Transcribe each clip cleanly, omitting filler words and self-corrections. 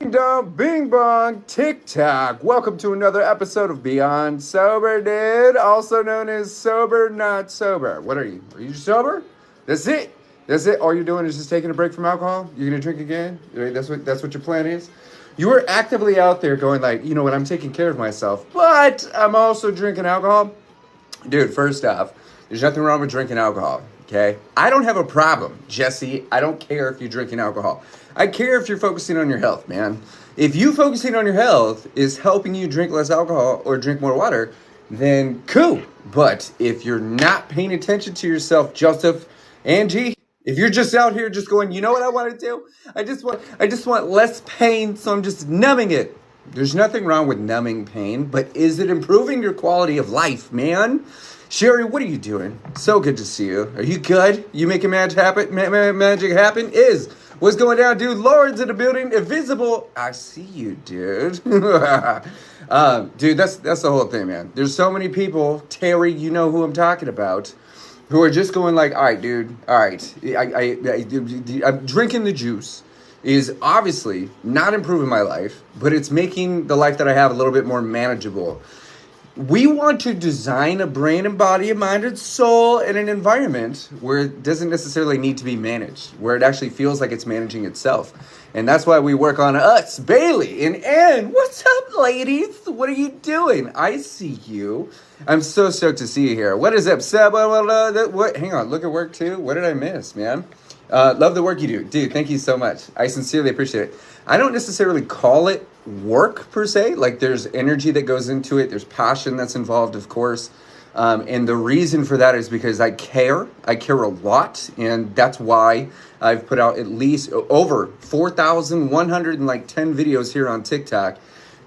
Ding dong, bing bong, tick tock. Welcome to another episode of Beyond Sober, dude. Also known as Sober Not Sober. What are you? Are you sober? That's it. That's it. All you're doing is just taking a break from alcohol? You're gonna drink again? That's what your plan is? You are actively out there going like, you know what, I'm taking care of myself, but I'm also drinking alcohol. Dude, first off, there's nothing wrong with drinking alcohol, okay? I don't have a problem, Jesse. I don't care if you're drinking alcohol. I care if you're focusing on your health, man. If you focusing on your health is helping you drink less alcohol or drink more water, then cool. But if you're not paying attention to yourself, Joseph, Angie, if you're just out here just going, you know what I want to do? I just want less pain, so I'm just numbing it. There's nothing wrong with numbing pain, but is it improving your quality of life, man? Sherry, what are you doing? So good to see you. Are you good? You making magic happen? Magic happen? What's going down, dude? Lawrence in the building. Invisible. I see you, dude. Dude, that's the whole thing, man. There's so many people, Terry, you know who I'm talking about, who are just going like, all right, dude, all right. I'm drinking the juice is obviously not improving my life, but it's making the life that I have a little bit more manageable. We want to design a brain and body, a mind and soul in an environment where it doesn't necessarily need to be managed, where it actually feels like it's managing itself. And that's why we work on us, Bailey and Ann. What's up, ladies? What are you doing? I see you. I'm so stoked to see you here. What is up, Seb? What? Hang on, look at work too. What did I miss, man? Love the work you do. Dude, thank you so much. I sincerely appreciate it. I don't necessarily call it work per se. Like there's energy that goes into it. There's passion that's involved, of course. And the reason for that is because I care. I care a lot. And that's why I've put out at least over 4,110 videos here on TikTok.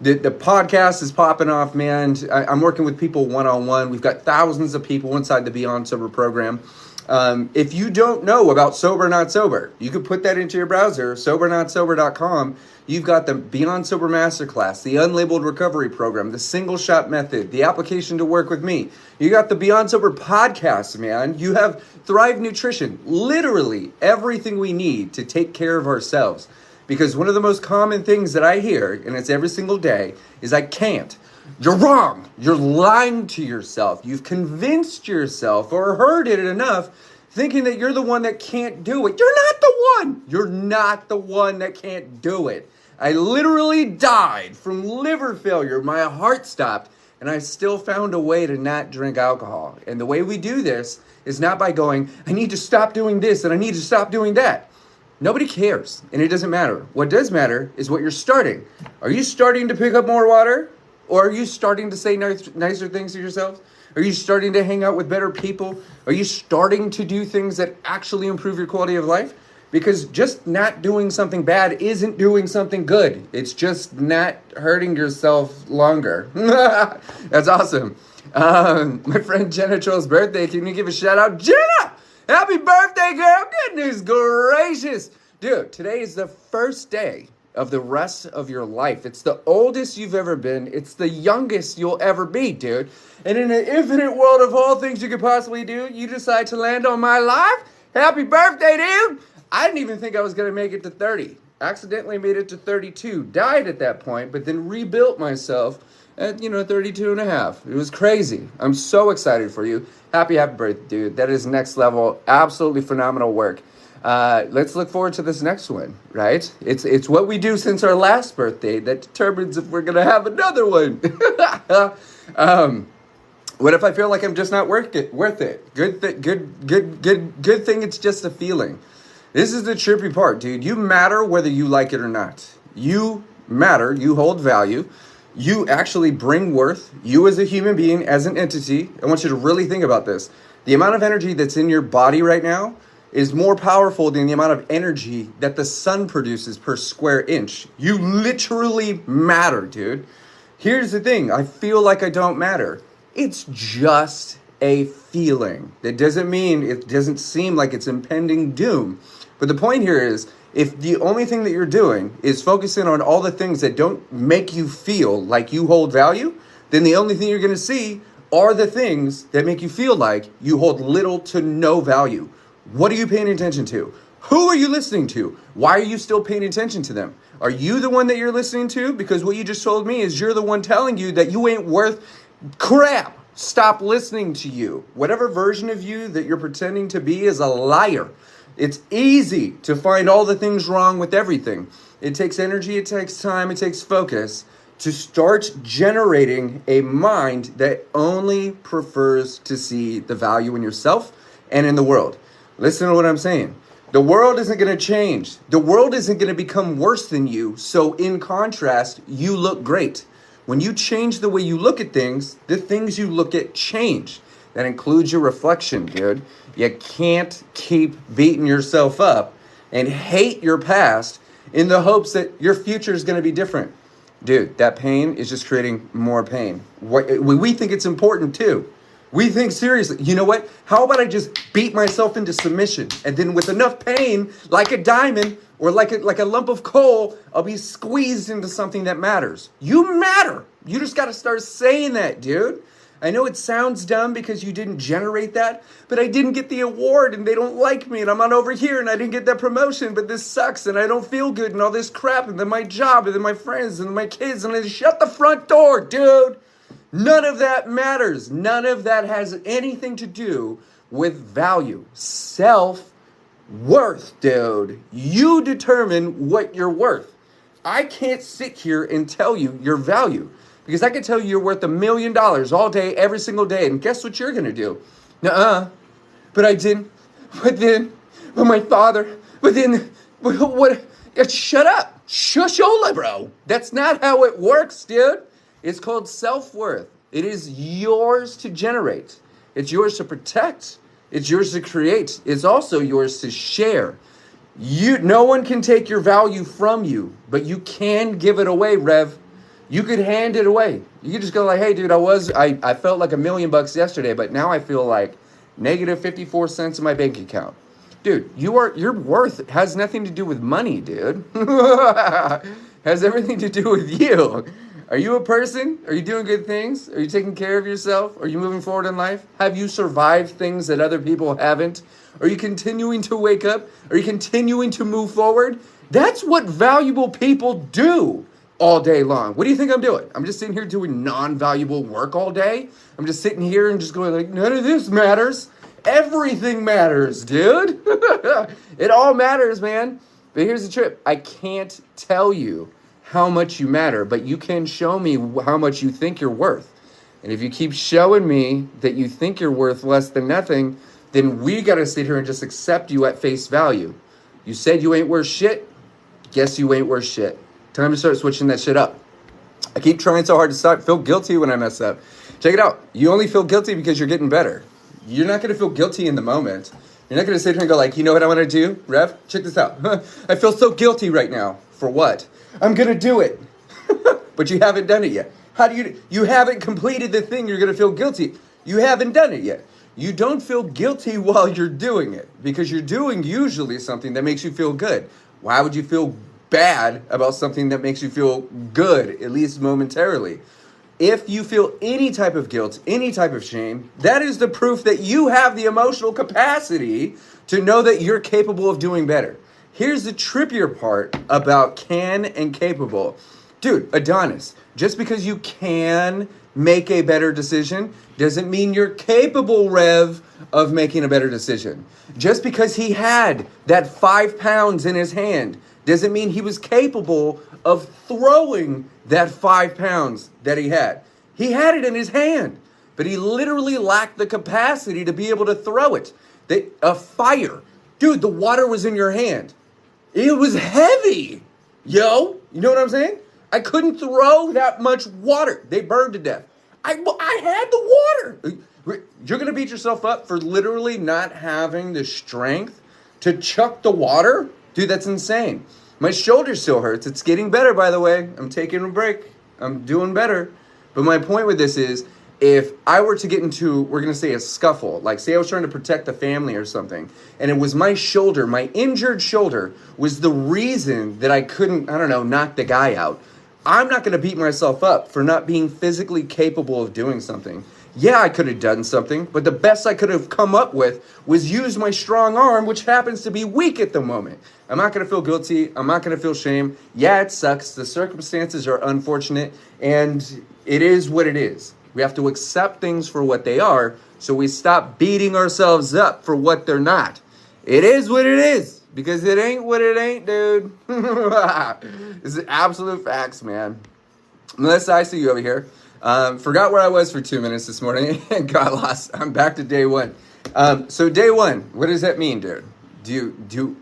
The podcast is popping off, man. I'm working with people one-on-one. We've got thousands of people inside the Beyond Sober program. If you don't know about Sober Not Sober, you could put that into your browser, sobernotsober.com. You've got the Beyond Sober Masterclass, the Unlabeled Recovery Program, the Single Shot Method, the application to work with me. You got the Beyond Sober podcast, man. You have Thrive Nutrition, literally everything we need to take care of ourselves. Because one of the most common things that I hear, and it's every single day, is I can't. You're wrong. You're lying to yourself. You've convinced yourself or heard it enough thinking that you're the one that can't do it. You're not the one. You're not the one that can't do it. I literally died from liver failure. My heart stopped, and I still found a way to not drink alcohol. And the way we do this is not by going, I need to stop doing this and I need to stop doing that. Nobody cares, and it doesn't matter. What does matter is what you're starting. Are you starting to pick up more water? Or are you starting to say nicer things to yourself? Are you starting to hang out with better people? Are you starting to do things that actually improve your quality of life? Because just not doing something bad isn't doing something good. It's just not hurting yourself longer. That's awesome. My friend Jenna Troll's birthday. Can you give a shout out? Jenna! Happy birthday, girl! Goodness gracious. Dude, today is the first day of the rest of your life. It's the oldest you've ever been. It's the youngest you'll ever be, dude. And in an infinite world of all things you could possibly do, you decide to land on my life? Happy birthday, dude! I didn't even think I was going to make it to 30. Accidentally made it to 32. Died at that point, but then rebuilt myself at, 32 and a half. It was crazy. I'm so excited for you. Happy birthday, dude. That is next level. Absolutely phenomenal work. Let's look forward to this next one, right? It's what we do since our last birthday that determines if we're gonna have another one. What if I feel like I'm just not worth it? Good thing. It's just a feeling. This is the trippy part, dude. You matter whether you like it or not. You matter. You hold value. You actually bring worth. You as a human being, as an entity. I want you to really think about this. The amount of energy that's in your body right now is more powerful than the amount of energy that the sun produces per square inch. You literally matter, dude. Here's the thing. I feel like I don't matter. It's just a feeling. That doesn't mean it doesn't seem like it's impending doom. But the point here is, if the only thing that you're doing is focusing on all the things that don't make you feel like you hold value, then the only thing you're going to see are the things that make you feel like you hold little to no value. What are you paying attention to? Who are you listening to? Why are you still paying attention to them? Are you the one that you're listening to? Because what you just told me is you're the one telling you that you ain't worth crap. Stop listening to you. Whatever version of you that you're pretending to be is a liar. It's easy to find all the things wrong with everything. It takes energy, it takes time, it takes focus to start generating a mind that only prefers to see the value in yourself and in the world. Listen to what I'm saying. The world isn't going to change. The world isn't going to become worse than you. So in contrast, you look great. When you change the way you look at things, the things you look at change. That includes your reflection, dude. You can't keep beating yourself up and hate your past in the hopes that your future is going to be different. Dude, that pain is just creating more pain. We think it's important too. We think seriously, you know what? How about I just beat myself into submission, and then with enough pain, like a diamond or like a lump of coal, I'll be squeezed into something that matters. You matter. You just got to start saying that, dude. I know it sounds dumb because you didn't generate that, but I didn't get the award and they don't like me and I'm not over here and I didn't get that promotion, but this sucks and I don't feel good and all this crap and then my job and then my friends and my kids and then shut the front door, dude. None of that matters. None of that has anything to do with value. Self-worth, dude. You determine what you're worth. I can't sit here and tell you your value because I can tell you you're worth $1 million all day, every single day. And guess what you're going to do? Nuh-uh. But I didn't. But my father. But then, what? Shut up. Shushola, bro. That's not how it works, dude. It's called self-worth. It is yours to generate. It's yours to protect. It's yours to create. It's also yours to share. No one can take your value from you, but you can give it away, Rev. You could hand it away. You could just go like, hey, dude, I felt like $1 million yesterday, but now I feel like negative 54 cents in my bank account. Dude, your worth has nothing to do with money, dude. Has everything to do with you. Are you a person? Are you doing good things? Are you taking care of yourself? Are you moving forward in life? Have you survived things that other people haven't? Are you continuing to wake up? Are you continuing to move forward? That's what valuable people do all day long. What do you think I'm doing? I'm just sitting here doing non-valuable work all day? I'm just sitting here and just going like, none of this matters. Everything matters, dude. It all matters, man. But here's the trip. I can't tell you how much you matter, but you can show me how much you think you're worth. And if you keep showing me that you think you're worth less than nothing, then we got to sit here and just accept you at face value. You said you ain't worth shit. Guess you ain't worth shit. Time to start switching that shit up. I keep trying so hard to feel guilty when I mess up. Check it out. You only feel guilty because you're getting better. You're not going to feel guilty in the moment. You're not going to sit here and go like, you know what I want to do, Rev? Check this out. I feel so guilty right now. For what? I'm going to do it. But you haven't done it yet. How do you haven't completed the thing you're going to feel guilty. You haven't done it yet. You don't feel guilty while you're doing it because you're doing usually something that makes you feel good. Why would you feel bad about something that makes you feel good, at least momentarily? If you feel any type of guilt, any type of shame, that is the proof that you have the emotional capacity to know that you're capable of doing better. Here's the trippier part about can and capable. Dude, Adonis, just because you can make a better decision doesn't mean you're capable, Rev, of making a better decision. Just because he had that 5 pounds in his hand doesn't mean he was capable of throwing that 5 pounds that he had. He had it in his hand, but he literally lacked the capacity to be able to throw it. A fire. Dude, the water was in your hand. It was heavy. Yo, you know what I'm saying? I couldn't throw that much water. They burned to death. I had the water. You're going to beat yourself up for literally not having the strength to chuck the water? Dude, that's insane. My shoulder still hurts. It's getting better, by the way. I'm taking a break. I'm doing better. But my point with this is, if I were to get into, we're going to say a scuffle, like say I was trying to protect the family or something, and it was my shoulder, my injured shoulder was the reason that I couldn't, knock the guy out. I'm not going to beat myself up for not being physically capable of doing something. Yeah, I could have done something, but the best I could have come up with was use my strong arm, which happens to be weak at the moment. I'm not going to feel guilty. I'm not going to feel shame. Yeah, it sucks. The circumstances are unfortunate, and it is what it is. We have to accept things for what they are, so we stop beating ourselves up for what they're not. It is what it is, because it ain't what it ain't, dude. This is absolute facts, man. Melissa, I see you over here. Forgot where I was for 2 minutes this morning and got lost. I'm back to day one. So day one, what does that mean, dude?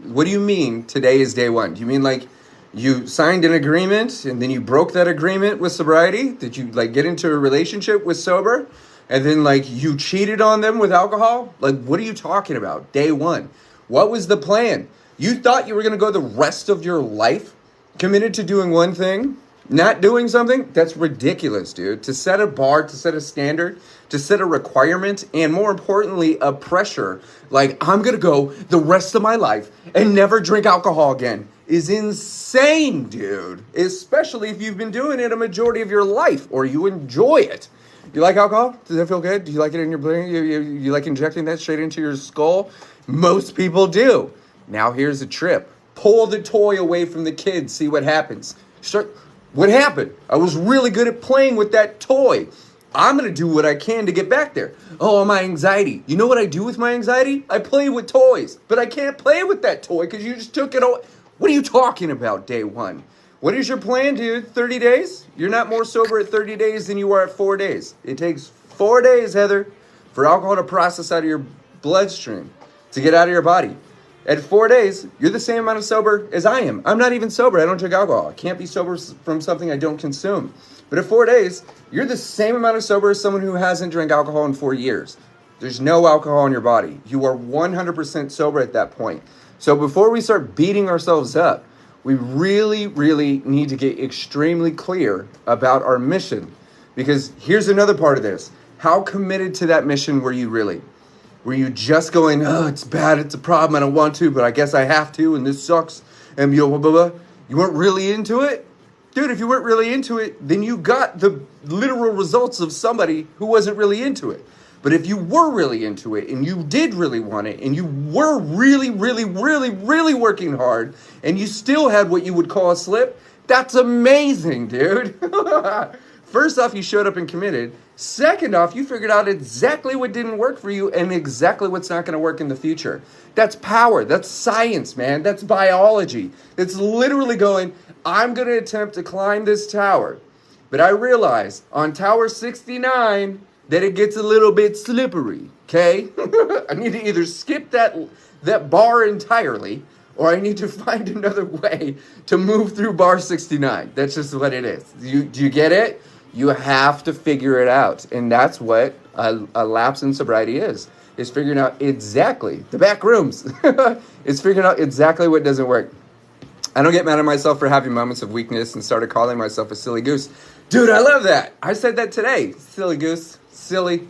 What do you mean today is day one? Do you mean like you signed an agreement and then you broke that agreement with sobriety? Did you like get into a relationship with sober and then like you cheated on them with alcohol? Like, what are you talking about? Day one. What was the plan? You thought you were going to go the rest of your life committed to doing one thing? Not doing something? That's ridiculous, dude. To set a bar, to set a standard, to set a requirement, and more importantly, a pressure, like I'm going to go the rest of my life and never drink alcohol again, is insane, dude. Especially if you've been doing it a majority of your life or you enjoy it. You like alcohol? Does that feel good? Do you like it in your brain? You like injecting that straight into your skull? Most people do. Now here's a trip. Pull the toy away from the kids. See what happens. What happened? I was really good at playing with that toy. I'm going to do what I can to get back there. Oh, my anxiety. You know what I do with my anxiety? I play with toys. But I can't play with that toy because you just took it away. What are you talking about, day one? What is your plan, dude? 30 days? You're not more sober at 30 days than you are at 4 days. It takes 4 days, Heather, for alcohol to process out of your bloodstream, to get out of your body. At 4 days, you're the same amount of sober as I am. I'm not even sober. I don't drink alcohol. I can't be sober from something I don't consume. But at 4 days, you're the same amount of sober as someone who hasn't drank alcohol in 4 years. There's no alcohol in your body. You are 100% sober at that point. So before we start beating ourselves up, we really, really need to get extremely clear about our mission. Because here's another part of this. How committed to that mission were you really? Were you just going, oh, it's bad, it's a problem, I don't want to, but I guess I have to, and this sucks, and blah, blah, blah. You weren't really into it? Dude, if you weren't really into it, then you got the literal results of somebody who wasn't really into it. But if you were really into it, and you did really want it, and you were really, really, really, really working hard, and you still had what you would call a slip, that's amazing, dude. First off, you showed up and committed. Second off, you figured out exactly what didn't work for you and exactly what's not going to work in the future. That's power. That's science, man. That's biology. It's literally going, I'm going to attempt to climb this tower. But I realize on tower 69 that it gets a little bit slippery, okay? I need to either skip that bar entirely or I need to find another way to move through bar 69. That's just what it is. Do you get it? You have to figure it out. And that's what a lapse in sobriety is figuring out exactly, the back rooms, it's figuring out exactly what doesn't work. I don't get mad at myself for having moments of weakness and started calling myself a silly goose. Dude, I love that. I said that today. Silly goose. Silly.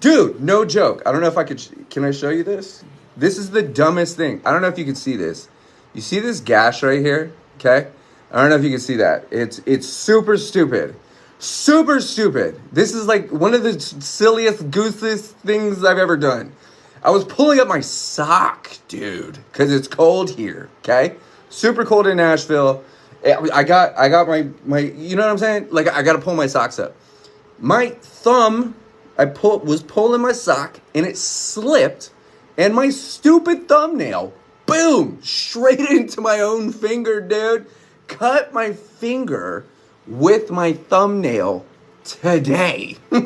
Dude, no joke. I don't know if I could, can I show you this? This is the dumbest thing. I don't know if you can see this. You see this gash right here? Okay. I don't know if you can see that. It's super stupid. Super stupid. This is like one of the silliest, goosiest things I've ever done. I was pulling up my sock, dude, because it's cold here, okay? Super cold in Nashville. I got my, you know what I'm saying? Like, I got to pull my socks up. My thumb, was pulling my sock, and it slipped, and my stupid thumbnail, boom, straight into my own finger, dude. Cut my finger with my thumbnail today. I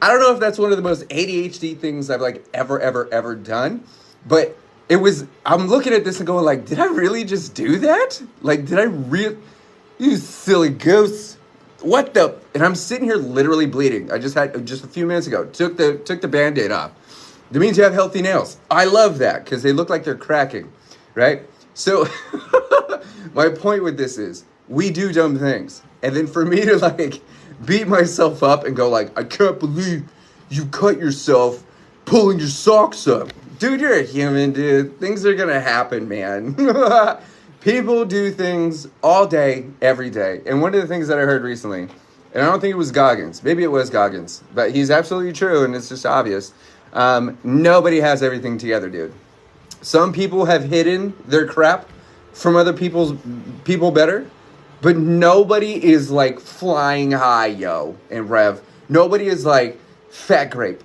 don't know if that's one of the most ADHD things I've like ever done, but I'm looking at this and going like, did I really just do that? Like, you silly goose. What the? And I'm sitting here literally bleeding. I just a few minutes ago, took the Band-Aid off. That means you have healthy nails. I love that because they look like they're cracking, right? So my point with this is, we do dumb things. And then for me to like beat myself up and go like, I can't believe you cut yourself pulling your socks up. Dude, you're a human, dude. Things are going to happen, man. People do things all day, every day. And one of the things that I heard recently, and I don't think it was Goggins, maybe it was Goggins, but he's absolutely true, and it's just obvious. Nobody has everything together, dude. Some people have hidden their crap from other people better, but nobody is like flying high, yo, and Rev. Nobody is like fat grape.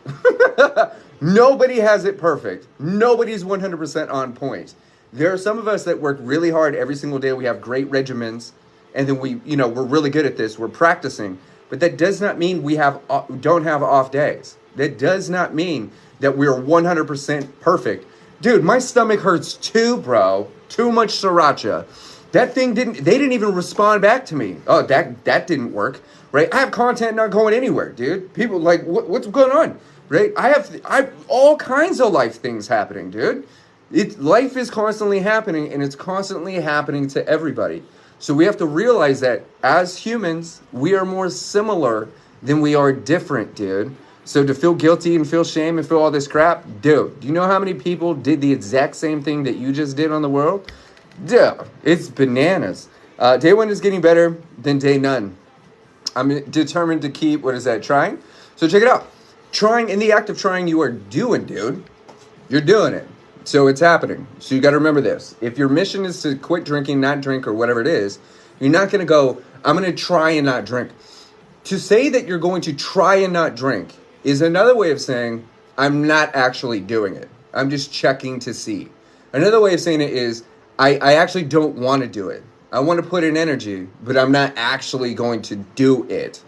Nobody has it perfect. Nobody's 100% on point. There are some of us that work really hard every single day. We have great regimens, and then we're really good at this. We're practicing, but that does not mean we don't have off days. That does not mean that we're 100% perfect. Dude, my stomach hurts too, bro. Too much sriracha. They didn't even respond back to me. Oh, that didn't work, right? I have content not going anywhere, dude. People like, what's going on, right? I have all kinds of life things happening, dude. Life is constantly happening, and it's constantly happening to everybody. So we have to realize that as humans, we are more similar than we are different, dude. So to feel guilty and feel shame and feel all this crap, dude, do you know how many people did the exact same thing that you just did on the world? Dude, it's bananas. Day one is getting better than day none. I'm determined to keep, trying? So check it out. In the act of trying, you are doing, dude. You're doing it. So it's happening. So you got to remember this. If your mission is to quit drinking, not drink, or whatever it is, you're not going to go, I'm going to try and not drink. To say that you're going to try and not drink is another way of saying, I'm not actually doing it. I'm just checking to see. Another way of saying it is, I actually don't want to do it. I want to put in energy, but I'm not actually going to do it.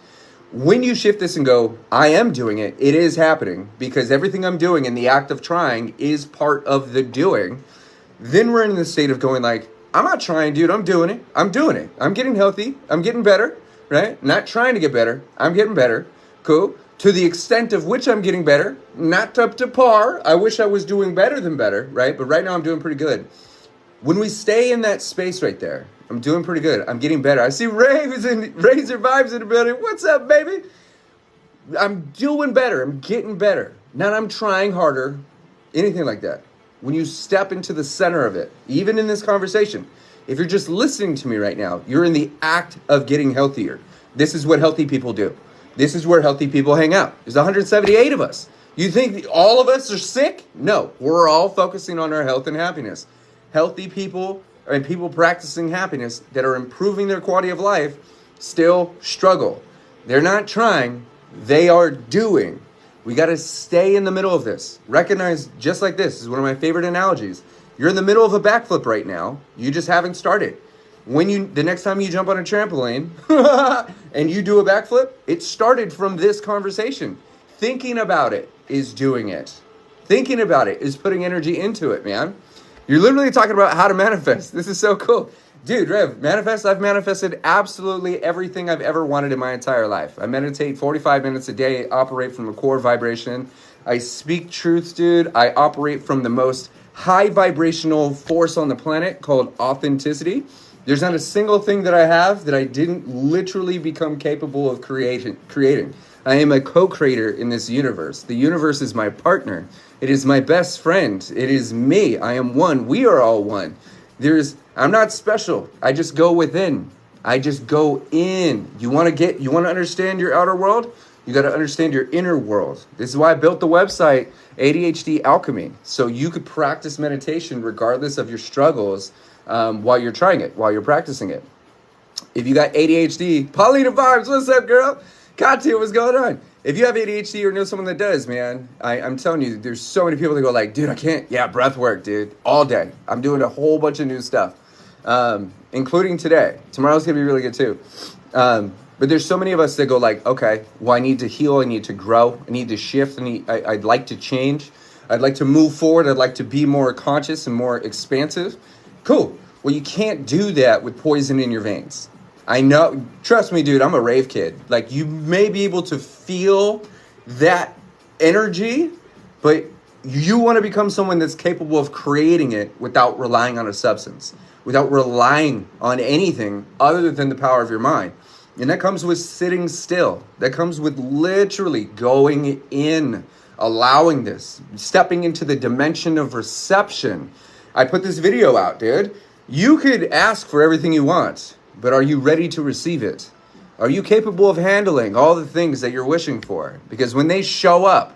When you shift this and go, I am doing it, it is happening, because everything I'm doing in the act of trying is part of the doing, then we're in the state of going like, I'm not trying, dude, I'm doing it. I'm doing it. I'm getting healthy. I'm getting better, right? Not trying to get better. I'm getting better. Cool. To the extent of which I'm getting better, not up to par. I wish I was doing better than better, right? But right now I'm doing pretty good. When we stay in that space right there, I'm doing pretty good. I'm getting better. I see Razor Vibes in the building. What's up, baby? I'm doing better. I'm getting better. Not I'm trying harder, anything like that. When you step into the center of it, even in this conversation, if you're just listening to me right now, you're in the act of getting healthier. This is what healthy people do. This is where healthy people hang out. There's 178 of us. You think all of us are sick? No, we're all focusing on our health and happiness. Healthy people and people practicing happiness that are improving their quality of life still struggle. They're not trying, they are doing. We got to stay in the middle of this. Recognize, just like this is one of my favorite analogies. You're in the middle of a backflip right now. You just haven't started. The next time you jump on a trampoline and you do a backflip, it started from this conversation. Thinking about it is doing it. Thinking about it is putting energy into it, man. You're literally talking about how to manifest. This is so cool. Dude, Rev, I've manifested absolutely everything I've ever wanted in my entire life. I meditate 45 minutes a day, operate from a core vibration. I speak truth, dude. I operate from the most high vibrational force on the planet called authenticity. There's not a single thing that I have that I didn't literally become capable of creating. I am a co-creator in this universe. The universe is my partner. It is my best friend. It is me. I am one. We are all one. I'm not special. I just go within. I just go in. You want to understand your outer world? You got to understand your inner world. This is why I built the website ADHD Alchemy, so you could practice meditation regardless of your struggles while you're trying it, while you're practicing it. If you got ADHD, Paulina Vibes, what's up, girl? Katya, what's going on? If you have ADHD or know someone that does, man, I'm telling you, there's so many people that go like, dude, I can't. Yeah, breath work, dude, all day. I'm doing a whole bunch of new stuff, including today. Tomorrow's going to be really good too. But there's so many of us that go like, okay, well, I need to heal. I need to grow. I need to shift. I'd like to change. I'd like to move forward. I'd like to be more conscious and more expansive. Cool. Well, you can't do that with poison in your veins. I know, trust me, dude, I'm a rave kid. Like, you may be able to feel that energy, but you want to become someone that's capable of creating it without relying on a substance, without relying on anything other than the power of your mind. And that comes with sitting still. That comes with literally going in, allowing this, stepping into the dimension of reception. I put this video out, dude. You could ask for everything you want, but are you ready to receive it? Are you capable of handling all the things that you're wishing for? Because when they show up,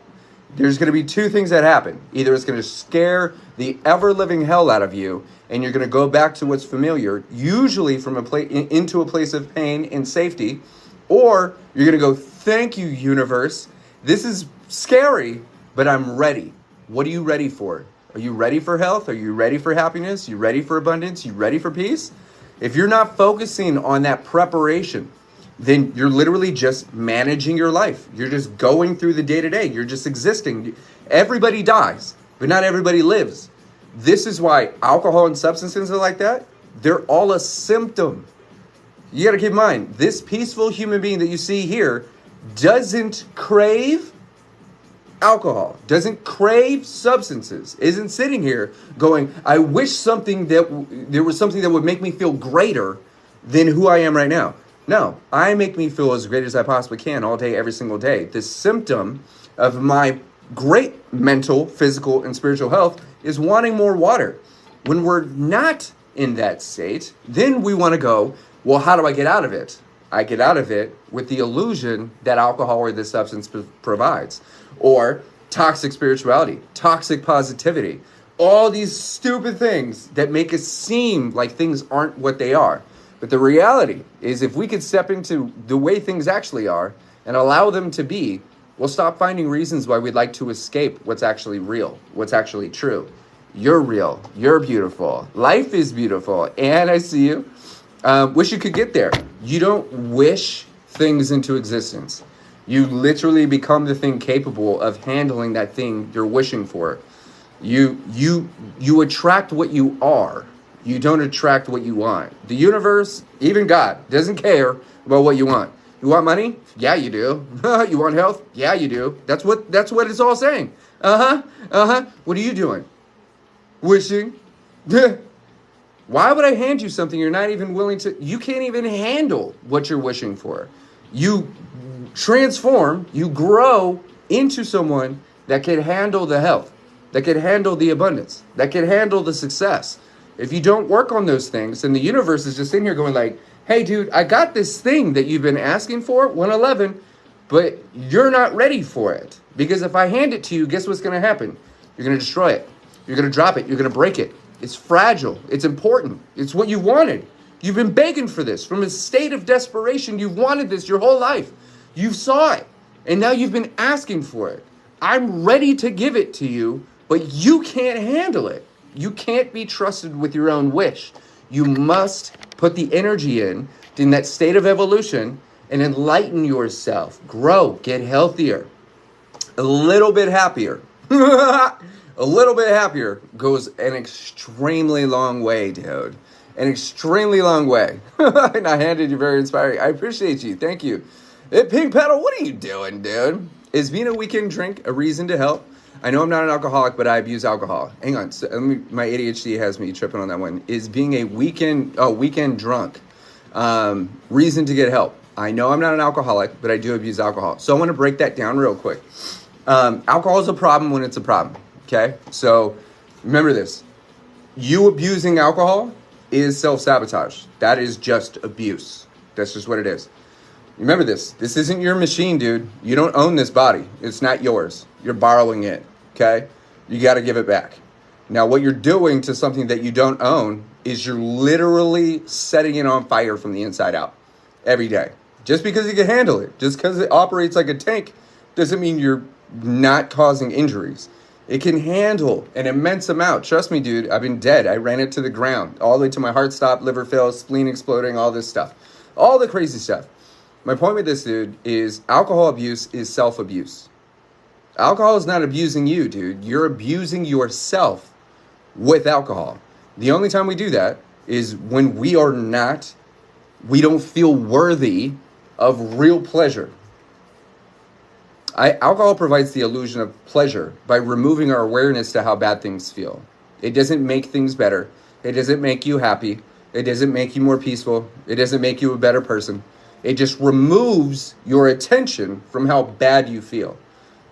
there's going to be two things that happen. Either it's going to scare the ever-living hell out of you, and you're going to go back to what's familiar, usually from into a place of pain and safety, or you're going to go, thank you, universe. This is scary, but I'm ready. What are you ready for? Are you ready for health? Are you ready for happiness? You ready for abundance? You ready for peace? If you're not focusing on that preparation, then you're literally just managing your life. You're just going through the day-to-day. You're just existing. Everybody dies, but not everybody lives. This is why alcohol and substances are like that. They're all a symptom. You got to keep in mind, this peaceful human being that you see here doesn't crave alcohol, doesn't crave substances, isn't sitting here going, I wish there was something that would make me feel greater than who I am right now. No, I make me feel as great as I possibly can all day, every single day. The symptom of my great mental, physical, and spiritual health is wanting more water. When we're not in that state, then we want to go, well, how do I get out of it? I get out of it with the illusion that alcohol or this substance provides. Or toxic spirituality, toxic positivity, all these stupid things that make us seem like things aren't what they are. But the reality is if we could step into the way things actually are and allow them to be, we'll stop finding reasons why we'd like to escape what's actually real, what's actually true. You're real. You're beautiful. Life is beautiful. And I see you. Wish you could get there. You don't wish things into existence. You literally become the thing capable of handling that thing you're wishing for. You attract what you are. You don't attract what you want. The universe, even God, doesn't care about what you want. You want money? Yeah, you do. You want health? Yeah, you do. That's what it's all saying. What are you doing? Wishing? Why would I hand you something you're not even willing to? You can't even handle what you're wishing for. You transform, you grow into someone that can handle the health, that can handle the abundance, that can handle the success. If you don't work on those things, then the universe is just in here going like, hey, dude, I got this thing that you've been asking for, 111, but you're not ready for it. Because if I hand it to you, guess what's going to happen? You're going to destroy it. You're going to drop it. You're going to break it. It's fragile. It's important. It's what you wanted. You've been begging for this. From a state of desperation, you've wanted this your whole life. You saw it, and now you've been asking for it. I'm ready to give it to you, but you can't handle it. You can't be trusted with your own wish. You must put the energy in that state of evolution and enlighten yourself. Grow, get healthier, a little bit happier. A little bit happier goes an extremely long way, dude. An extremely long way. And I handed you very inspiring. I appreciate you. Thank you. Hey, Pink Pedal, what are you doing, dude? Is being a weekend drink a reason to help? I know I'm not an alcoholic, but I abuse alcohol. Hang on. So, my ADHD has me tripping on that one. Is being a weekend drunk reason to get help? I know I'm not an alcoholic, but I do abuse alcohol. So I want to break that down real quick. Alcohol is a problem when it's a problem. Okay? So remember this. You abusing alcohol is self-sabotage. That is just abuse. That's just what it is. Remember this. This isn't your machine, dude. You don't own this body. It's not yours. You're borrowing it. Okay? You got to give it back. Now, what you're doing to something that you don't own is you're literally setting it on fire from the inside out every day. Just because you can handle it, just because it operates like a tank, doesn't mean you're not causing injuries. It can handle an immense amount. Trust me, dude, I've been dead. I ran it to the ground, all the way to my heart stopped, liver failed, spleen exploding, all this stuff. All the crazy stuff. My point with this, dude, is alcohol abuse is self-abuse. Alcohol is not abusing you, dude. You're abusing yourself with alcohol. The only time we do that is when we don't feel worthy of real pleasure. Alcohol provides the illusion of pleasure by removing our awareness to how bad things feel. It doesn't make things better. It doesn't make you happy. It doesn't make you more peaceful. It doesn't make you a better person. It just removes your attention from how bad you feel.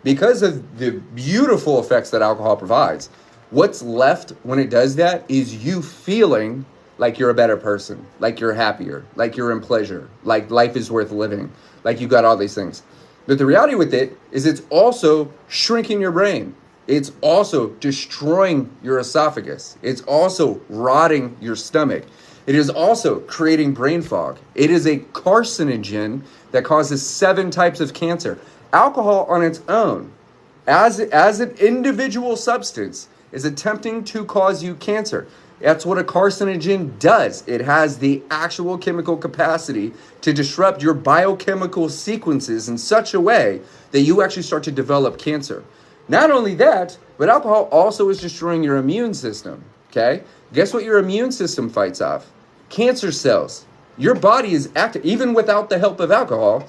Because of the beautiful effects that alcohol provides, what's left when it does that is you feeling like you're a better person, like you're happier, like you're in pleasure, like life is worth living, like you got all these things. But the reality with it is it's also shrinking your brain. It's also destroying your esophagus. It's also rotting your stomach. It is also creating brain fog. It is a carcinogen that causes 7 types of cancer. Alcohol on its own, as an individual substance, is attempting to cause you cancer. That's what a carcinogen does. It has the actual chemical capacity to disrupt your biochemical sequences in such a way that you actually start to develop cancer. Not only that, but alcohol also is destroying your immune system, okay? Guess what your immune system fights off? Cancer cells. Your body is active, even without the help of alcohol,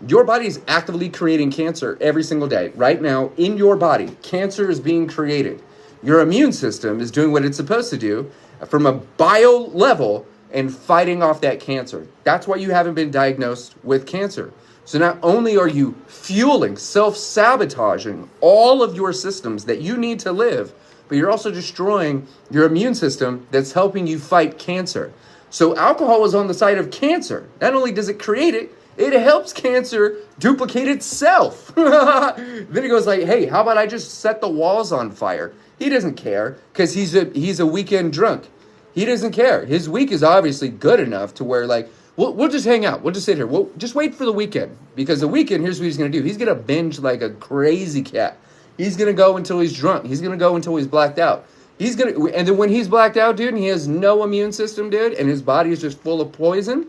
your body is actively creating cancer every single day. Right now, in your body, cancer is being created. Your immune system is doing what it's supposed to do from a bio level and fighting off that cancer. That's why you haven't been diagnosed with cancer. So not only are you fueling, self-sabotaging all of your systems that you need to live, but you're also destroying your immune system that's helping you fight cancer. So alcohol is on the side of cancer. Not only does it create it, it helps cancer duplicate itself. Then he goes like, hey, how about I just set the walls on fire? He doesn't care because he's a weekend drunk. He doesn't care. His week is obviously good enough to where like, we'll just hang out. We'll just sit here. We'll just wait for the weekend, because the weekend, here's what he's going to do. He's going to binge like a crazy cat. He's going to go until he's drunk. He's going to go until he's blacked out. And then when he's blacked out, dude, and he has no immune system, dude, and his body is just full of poison,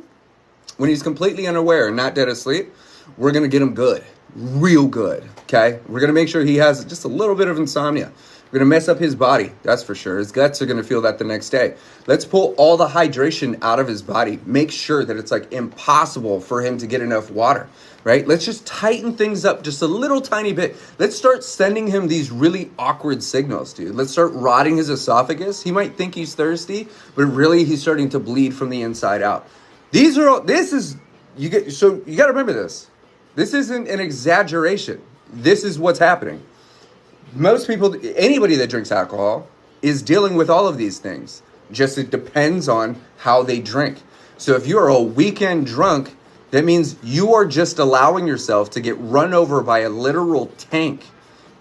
when he's completely unaware and not dead asleep, we're going to get him good, real good, okay? We're going to make sure he has just a little bit of insomnia. We're going to mess up his body, that's for sure. His guts are going to feel that the next day. Let's pull all the hydration out of his body. Make sure that it's like impossible for him to get enough water, right? Let's just tighten things up just a little tiny bit. Let's start sending him these really awkward signals, dude. Let's start rotting his esophagus. He might think he's thirsty, but really he's starting to bleed from the inside out. You got to remember this. This isn't an exaggeration. This is what's happening. Most people, anybody that drinks alcohol is dealing with all of these things. Just it depends on how they drink. So if you're a weekend drunk, that means you are just allowing yourself to get run over by a literal tank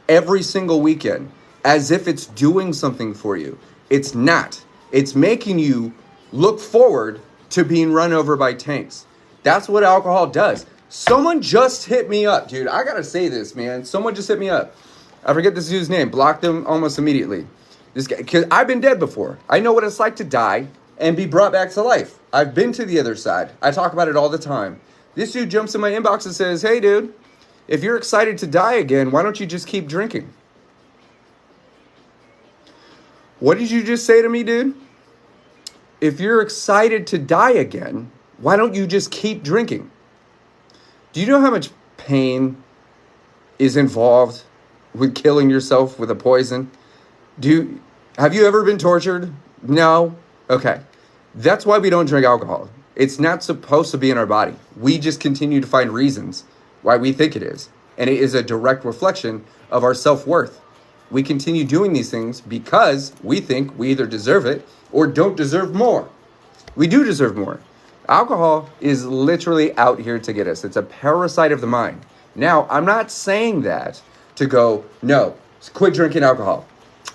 every single weekend, as if it's doing something for you. It's not. It's making you look forward to being run over by tanks. That's what alcohol does. Someone just hit me up, dude. I gotta say this, man. Someone just hit me up. I forget this dude's name. Blocked them almost immediately. This guy, because I've been dead before. I know what it's like to die and be brought back to life. I've been to the other side. I talk about it all the time. This dude jumps in my inbox and says, hey, dude, if you're excited to die again, why don't you just keep drinking? What did you just say to me, dude? If you're excited to die again, why don't you just keep drinking? Do you know how much pain is involved with killing yourself with a poison? Have you ever been tortured? No? Okay. That's why we don't drink alcohol. It's not supposed to be in our body. We just continue to find reasons why we think it is. And it is a direct reflection of our self-worth. We continue doing these things because we think we either deserve it or don't deserve more. We do deserve more. Alcohol is literally out here to get us. It's a parasite of the mind. Now, I'm not saying that to go, no, quit drinking alcohol.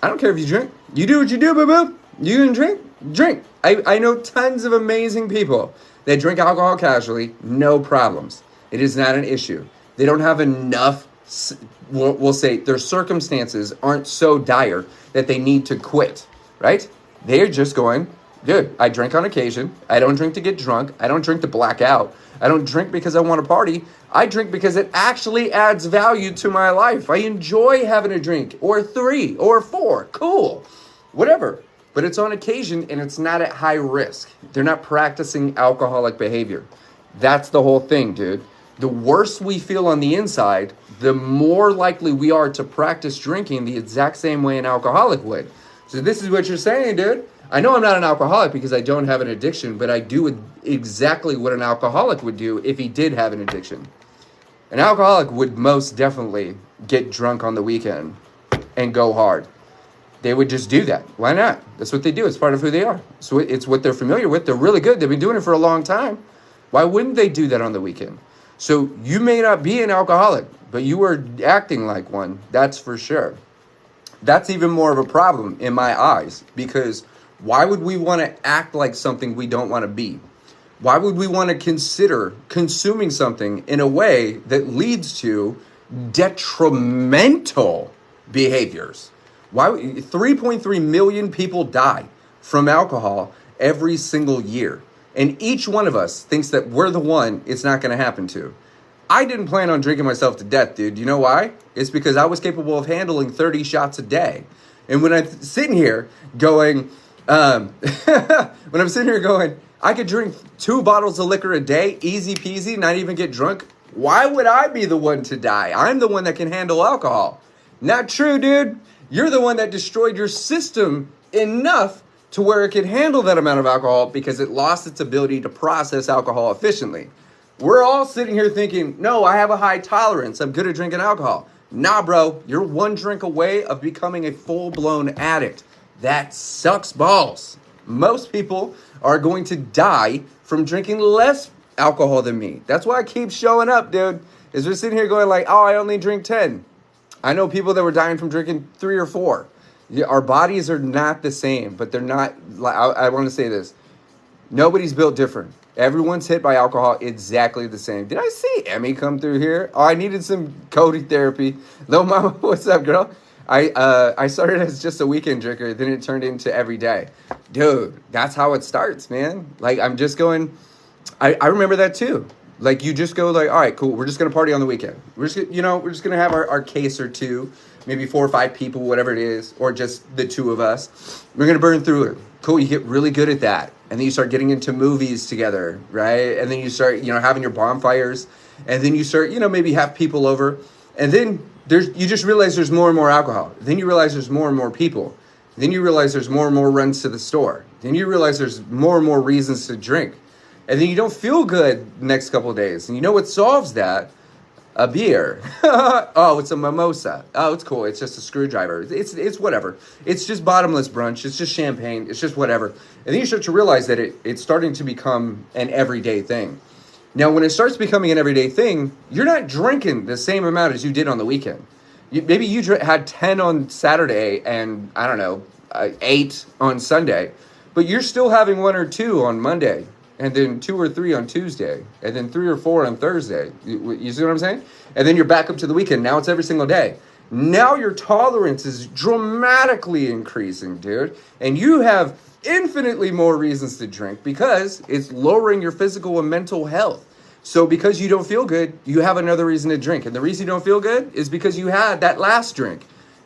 I don't care if you drink. You do what you do, boo-boo. You can drink. Drink. I know tons of amazing people that drink alcohol casually, no problems. It is not an issue. They don't have enough, we'll say their circumstances aren't so dire that they need to quit, right? They're just going, dude, I drink on occasion. I don't drink to get drunk. I don't drink to black out. I don't drink because I want to party. I drink because it actually adds value to my life. I enjoy having a drink or 3 or 4. Cool. Whatever. But it's on occasion and it's not at high risk. They're not practicing alcoholic behavior. That's the whole thing, dude. The worse we feel on the inside, the more likely we are to practice drinking the exact same way an alcoholic would. So this is what you're saying, dude. I know I'm not an alcoholic because I don't have an addiction, but I do exactly what an alcoholic would do if he did have an addiction. An alcoholic would most definitely get drunk on the weekend and go hard. they would just do that. Why not? That's what they do. It's part of who they are. So it's what they're familiar with. They're really good. They've been doing it for a long time. Why wouldn't they do that on the weekend? So you may not be an alcoholic, but you are acting like one. That's for sure. That's even more of a problem in my eyes, because why would we want to act like something we don't want to be? Why would we want to consider consuming something in a way that leads to detrimental behaviors? Why 3.3 million people die from alcohol every single year. And each one of us thinks that we're the one it's not going to happen to. I didn't plan on drinking myself to death, dude. You know why? It's because I was capable of handling 30 shots a day. And when I'm sitting here going, I could drink 2 bottles of liquor a day, easy peasy, not even get drunk. Why would I be the one to die? I'm the one that can handle alcohol. Not true, dude. You're the one that destroyed your system enough to where it could handle that amount of alcohol because it lost its ability to process alcohol efficiently. We're all sitting here thinking, no, I have a high tolerance. I'm good at drinking alcohol. Nah, bro, you're 1 drink away of becoming a full-blown addict. That sucks balls. Most people are going to die from drinking less alcohol than me. That's why I keep showing up, dude. Is we're sitting here going like, oh, I only drink 10. I know people that were dying from drinking 3 or 4. Yeah, our bodies are not the same, but they're not. I want to say this. Nobody's built different. Everyone's hit by alcohol exactly the same. Did I see Emmy come through here? Oh, I needed some Kohdi therapy. Little mama, what's up, girl? I started as just a weekend drinker, then it turned into every day. Dude, that's how it starts, man. Like, I'm just going, I remember that too. Like, you just go like, all right, cool, we're just going to party on the weekend. We're just going to have our case or 2, maybe 4 or 5 people, whatever it is, or just the 2 of us. We're going to burn through it. Cool, you get really good at that. And then you start getting into movies together, right? And then you start, having your bonfires. And then you start, maybe have people over. And then you just realize there's more and more alcohol. Then you realize there's more and more people. Then you realize there's more and more runs to the store. Then you realize there's more and more reasons to drink. And then you don't feel good the next couple of days. And you know what solves that? A beer. Oh, it's a mimosa. Oh, it's cool. It's just a screwdriver. It's whatever. It's just bottomless brunch. It's just champagne. It's just whatever. And then you start to realize that it's starting to become an everyday thing. Now, when it starts becoming an everyday thing, you're not drinking the same amount as you did on the weekend. Maybe you had 10 on Saturday and, 8 on Sunday. But you're still having 1 or 2 on Monday. And then 2 or 3 on Tuesday, and then 3 or 4 on Thursday. You see what I'm saying? And then you're back up to the weekend. Now it's every single day. Now your tolerance is dramatically increasing, dude. And you have infinitely more reasons to drink because it's lowering your physical and mental health. So because you don't feel good, you have another reason to drink. And the reason you don't feel good is because you had that last drink.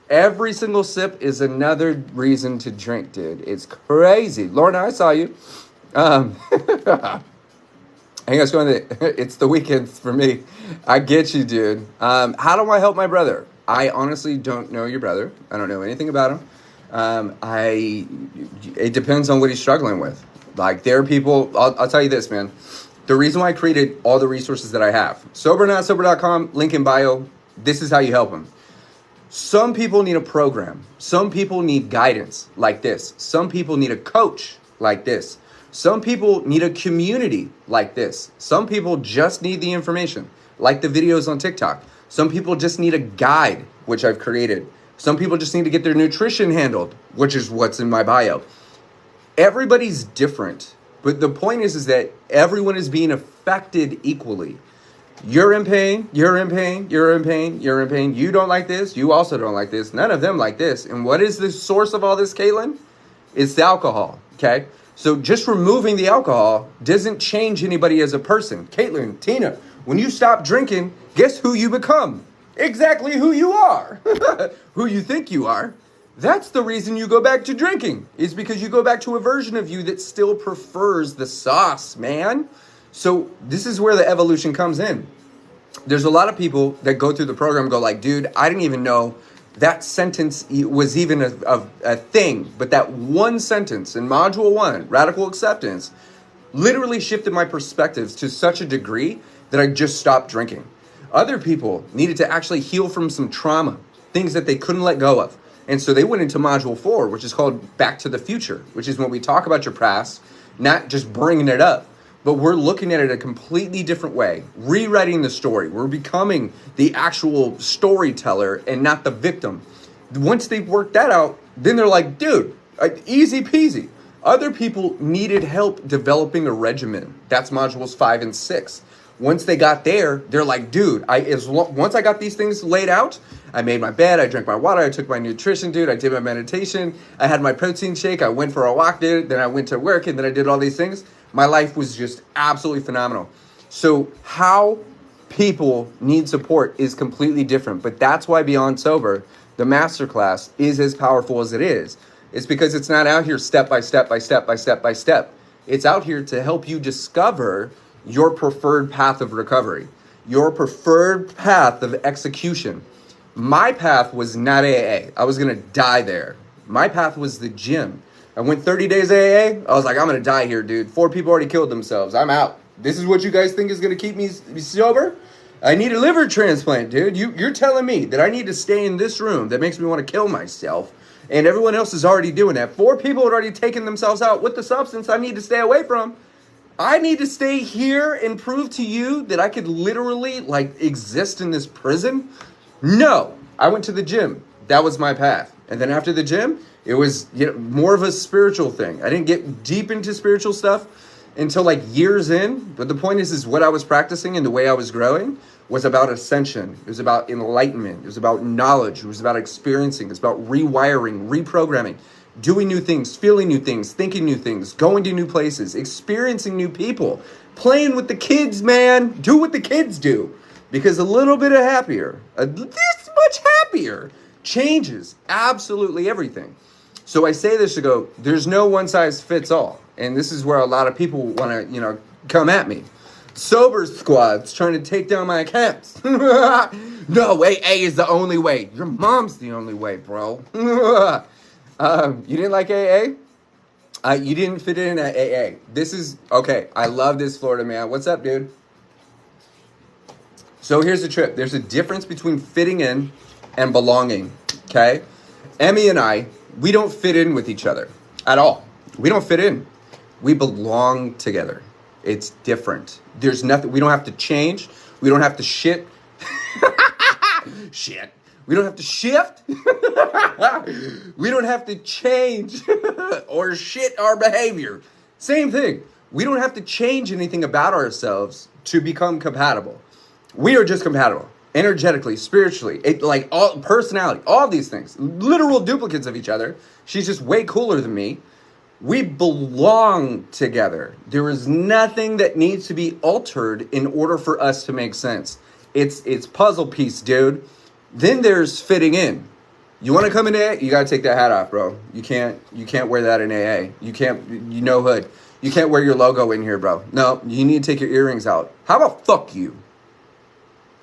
Every single sip is another reason to drink, dude. It's crazy. Lorna, I saw you. I think I was going to, it's the weekends for me. I get you, dude. How do I help my brother? I honestly don't know your brother. I don't know anything about him. It depends on what he's struggling with. Like, there are people, I'll tell you this, man. The reason why I created all the resources that I have, sober.com, link in bio, this is how you help them. Some people need a program. Some people need guidance like this. Some people need a coach like this. Some people need a community like this. Some people just need the information, like the videos on TikTok. Some people just need a guide, which I've created. Some people just need to get their nutrition handled, which is what's in my bio. Everybody's different, but the point is that everyone is being affected equally. You're in pain, you're in pain, you're in pain, you're in pain. You don't like this, you also don't like this. None of them like this. And what is the source of all this, Caitlin? It's the alcohol, okay? So just removing the alcohol doesn't change anybody as a person. Caitlin, Tina, when you stop drinking, guess who you become? Exactly who you are. Who you think you are. That's the reason you go back to drinking. Is because you go back to a version of you that still prefers the sauce, man. So this is where the evolution comes in. There's a lot of people that go through the program and go like, dude, I didn't even know that sentence was even a thing. But that one sentence in module 1, radical acceptance, literally shifted my perspectives to such a degree that I just stopped drinking. Other people needed to actually heal from some trauma, things that they couldn't let go of. And so they went into module 4, which is called Back to the Future, which is when we talk about your past, not just bringing it up, but we're looking at it a completely different way, rewriting the story. We're becoming the actual storyteller and not the victim. Once they've worked that out, then they're like, dude, easy peasy. Other people needed help developing a regimen. That's modules 5 and 6. Once they got there, they're like, dude, once I got these things laid out, I made my bed, I drank my water, I took my nutrition, dude, I did my meditation, I had my protein shake, I went for a walk, dude, then I went to work, and then I did all these things. My life was just absolutely phenomenal. So how people need support is completely different, but that's why Beyond Sober, the masterclass, is as powerful as it is. It's because it's not out here step by step by step by step by step. It's out here to help you discover your preferred path of recovery, your preferred path of execution. My path was not AA. I was going to die there. My path was the gym. I went 30 days AA. I was like, I'm going to die here, dude. 4 people already killed themselves. I'm out. This is what you guys think is going to keep me sober? I need a liver transplant, dude. You're telling me that I need to stay in this room that makes me want to kill myself, and everyone else is already doing that. 4 people had already taken themselves out with the substance I need to stay away from. I need to stay here and prove to you that I could literally, exist in this prison? No. I went to the gym. That was my path. And then after the gym, it was more of a spiritual thing. I didn't get deep into spiritual stuff until years in. But the point is what I was practicing and the way I was growing was about ascension. It was about enlightenment. It was about knowledge. It was about experiencing. It's about rewiring, reprogramming. Doing new things, feeling new things, thinking new things, going to new places, experiencing new people, playing with the kids, man. Do what the kids do. Because a little bit of happier, this much happier, changes absolutely everything. So I say this to go, there's no one size fits all. And this is where a lot of people want to, come at me. Sober Squad's trying to take down my accounts. No, AA is the only way. Your mom's the only way, bro. You didn't like AA? You didn't fit in at AA. This is, okay, I love this Florida man. What's up, dude? So here's the trip. There's a difference between fitting in and belonging, okay? Emmy and I, we don't fit in with each other at all. We don't fit in. We belong together. It's different. There's nothing, we don't have to change. We don't have to shit. Shit. We don't have to shift. We don't have to change or shit our behavior. Same thing. We don't have to change anything about ourselves to become compatible. We are just compatible. Energetically, spiritually, all personality, all these things. Literal duplicates of each other. She's just way cooler than me. We belong together. There is nothing that needs to be altered in order for us to make sense. It's puzzle piece, dude. Then there's fitting in. You want to come in AA? You got to take that hat off, bro. You can't wear that in AA. You can't, hood. You can't wear your logo in here, bro. No, you need to take your earrings out. How about fuck you?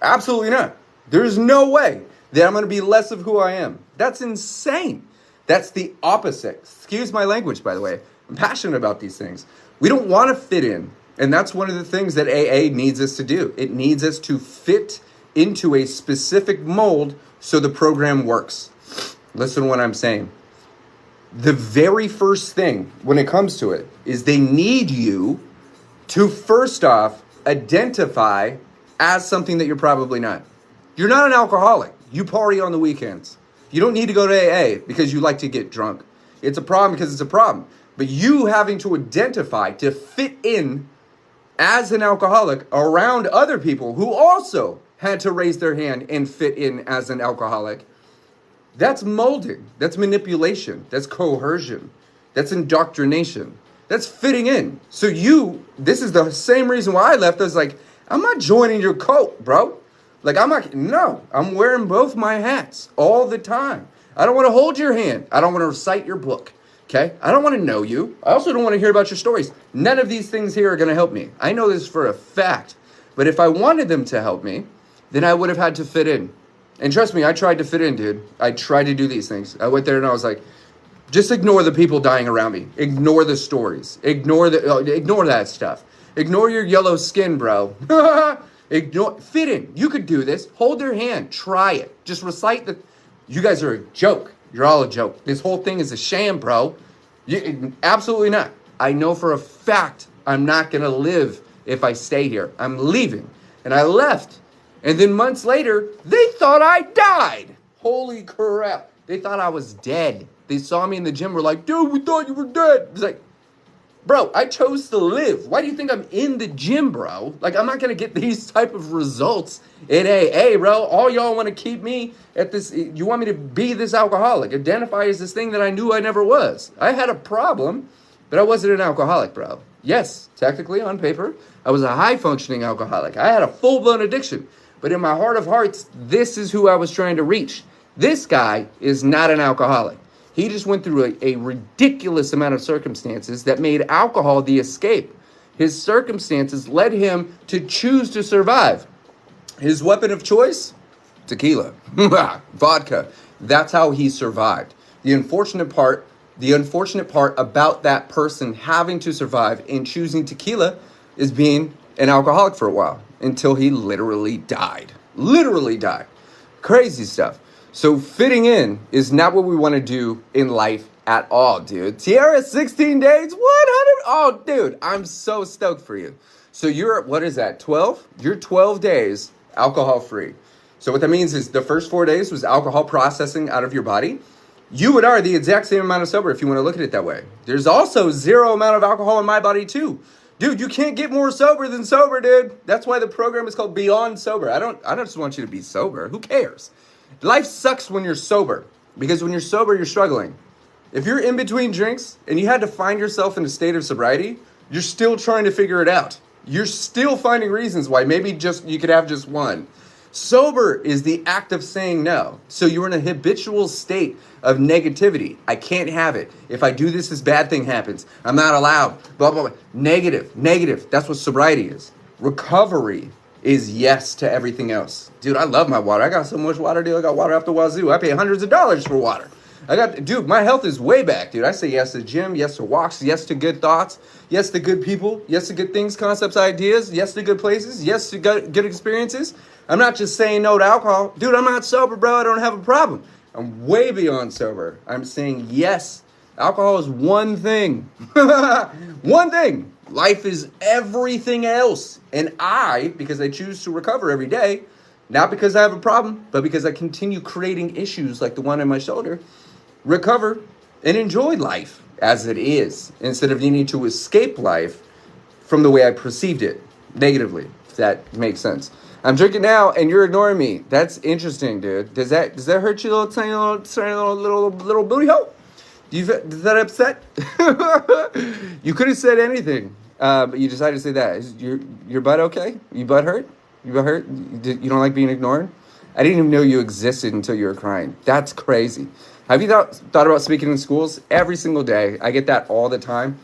Absolutely not. There's no way that I'm going to be less of who I am. That's insane. That's the opposite. Excuse my language, by the way. I'm passionate about these things. We don't want to fit in. And that's one of the things that AA needs us to do. It needs us to fit into a specific mold so the program works. Listen to what I'm saying. The very first thing when it comes to it is they need you to first off identify as something that you're probably not. You're not an alcoholic. You party on the weekends. You don't need to go to AA because you like to get drunk. It's a problem because it's a problem. But you having to identify to fit in as an alcoholic around other people who also had to raise their hand and fit in as an alcoholic, that's molding. That's manipulation. That's coercion. That's indoctrination. That's fitting in. So this is the same reason why I left. I was like, I'm not joining your cult, bro. I'm wearing both my hats all the time. I don't want to hold your hand. I don't want to recite your book. Okay? I don't want to know you. I also don't want to hear about your stories. None of these things here are going to help me. I know this for a fact. But if I wanted them to help me, then I would have had to fit in. And trust me, I tried to fit in, dude. I tried to do these things. I went there and I was like, just ignore the people dying around me. Ignore the stories. Ignore that stuff. Ignore your yellow skin, bro. Fit in. You could do this. Hold their hand. Try it. Just recite you guys are a joke. You're all a joke. This whole thing is a sham, bro. Absolutely not. I know for a fact I'm not going to live if I stay here. I'm leaving. And I left. And then months later, they thought I died. Holy crap. They thought I was dead. They saw me in the gym. Were like, dude, we thought you were dead. It's like, bro, I chose to live. Why do you think I'm in the gym, bro? Like, I'm not going to get these type of results in AA, bro. All y'all want to keep me at this. You want me to be this alcoholic, identify as this thing that I knew I never was. I had a problem, but I wasn't an alcoholic, bro. Yes, technically on paper, I was a high-functioning alcoholic. I had a full-blown addiction. But in my heart of hearts, this is who I was trying to reach. This guy is not an alcoholic. He just went through a ridiculous amount of circumstances that made alcohol the escape. His circumstances led him to choose to survive. His weapon of choice? Tequila. Vodka. That's how he survived. The unfortunate part about that person having to survive and choosing tequila is being an alcoholic for a while until he literally died. Literally died. Crazy stuff. So fitting in is not what we want to do in life at all, dude. Tiara, 16 days, 100. Oh, dude, I'm so stoked for you. So you're, what is that, 12? You're 12 days alcohol-free. So what that means is the first 4 days was alcohol processing out of your body. You and I are the exact same amount of sober if you want to look at it that way. There's also zero amount of alcohol in my body too. Dude, you can't get more sober than sober, dude. That's why the program is called Beyond Sober. I don't just want you to be sober. Who cares? Life sucks when you're sober, because when you're sober, you're struggling. If you're in between drinks and you had to find yourself in a state of sobriety, you're still trying to figure it out. You're still finding reasons why maybe just you could have just one. Sober is the act of saying no. So you're in a habitual state of negativity. I can't have it. If I do this, this bad thing happens. I'm not allowed. Blah, blah, blah. Negative. That's what sobriety is. Recovery is yes to everything else. Dude, I love my water. I got so much water, dude. I got water up the wazoo. I pay hundreds of dollars for water. Dude, my health is way back, dude. I say yes to the gym, yes to walks, yes to good thoughts, yes to good people, yes to good things, concepts, ideas, yes to good places, yes to good experiences. I'm not just saying no to alcohol. Dude, I'm not sober, bro. I don't have a problem. I'm way beyond sober. I'm saying yes. Alcohol is one thing. One thing. Life is everything else. And because I choose to recover every day, not because I have a problem, but because I continue creating issues like the one in my shoulder, recover and enjoy life as it is, instead of needing to escape life from the way I perceived it negatively, if that makes sense. I'm drinking now and you're ignoring me. That's interesting, dude. Does that hurt you, little tiny little booty hole? Does that upset? You could have said anything, but you decided to say that. Is your butt okay? You butt hurt? You butt hurt? You don't like being ignored? I didn't even know you existed until you were crying. That's crazy. Have you thought about speaking in schools? Every single day. I get that all the time.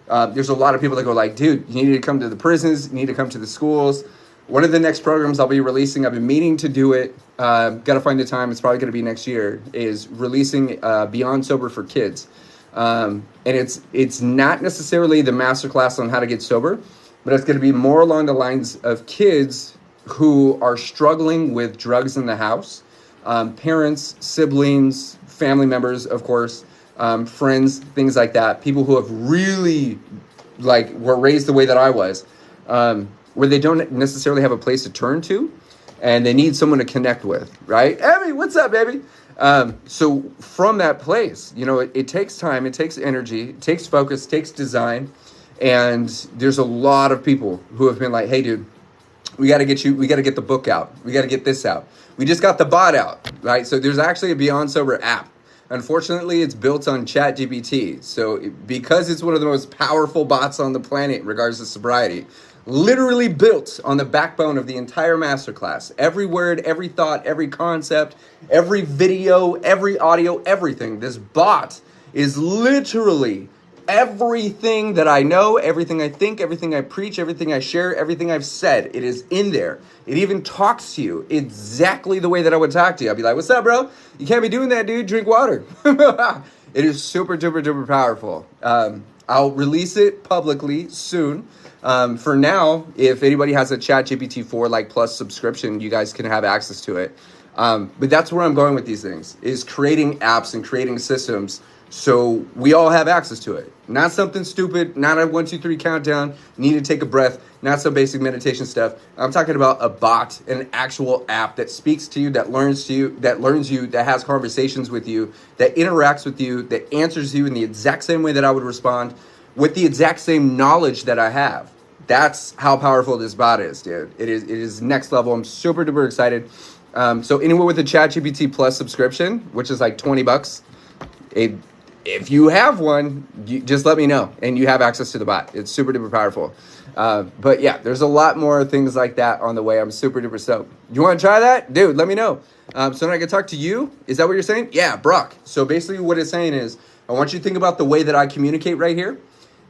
There's a lot of people that go like, dude, you need to come to the prisons. You need to come to the schools. One of the next programs I'll be releasing, I've been meaning to do it. Got to find the time. It's probably going to be next year. Is releasing Beyond Sober for Kids, and it's not necessarily the masterclass on how to get sober, but it's going to be more along the lines of kids who are struggling with drugs in the house, parents, siblings, family members, of course, friends, things like that. People who have really were raised the way that I was. Where they don't necessarily have a place to turn to, and they need someone to connect with, right? Abby, what's up, baby? So from that place, it takes time, it takes energy, it takes focus, it takes design, and there's a lot of people who have been like, hey, dude, we got to get the book out. We got to get this out. We just got the bot out, right? So there's actually a Beyond Sober app. Unfortunately, it's built on ChatGPT. So because it's one of the most powerful bots on the planet in regards to sobriety, literally built on the backbone of the entire masterclass. Every word, every thought, every concept, every video, every audio, everything. This bot is literally everything that I know, everything I think, everything I preach, everything I share, everything I've said. It is in there. It even talks to you exactly the way that I would talk to you. I'll be like, what's up, bro? You can't be doing that, dude. Drink water. It is super, duper, duper powerful. I'll release it publicly soon. For now, if anybody has a ChatGPT 4 plus subscription, you guys can have access to it. But that's where I'm going with these things, is creating apps and creating systems so we all have access to it. Not something stupid, not a 1, 2, 3 countdown, need to take a breath, not some basic meditation stuff. I'm talking about a bot, an actual app that speaks to you, that learns you, that has conversations with you, that interacts with you, that answers you in the exact same way that I would respond, with the exact same knowledge that I have. That's how powerful this bot is, dude. It is next level. I'm super duper excited. So anyone with a ChatGPT Plus subscription, which is like $20, if you have one, just let me know and you have access to the bot. It's super duper powerful. But yeah, there's a lot more things like that on the way. I'm super duper stoked. You want to try that? Dude, let me know. So then I can talk to you. Is that what you're saying? Yeah, Brock. So basically what it's saying is, I want you to think about the way that I communicate right here.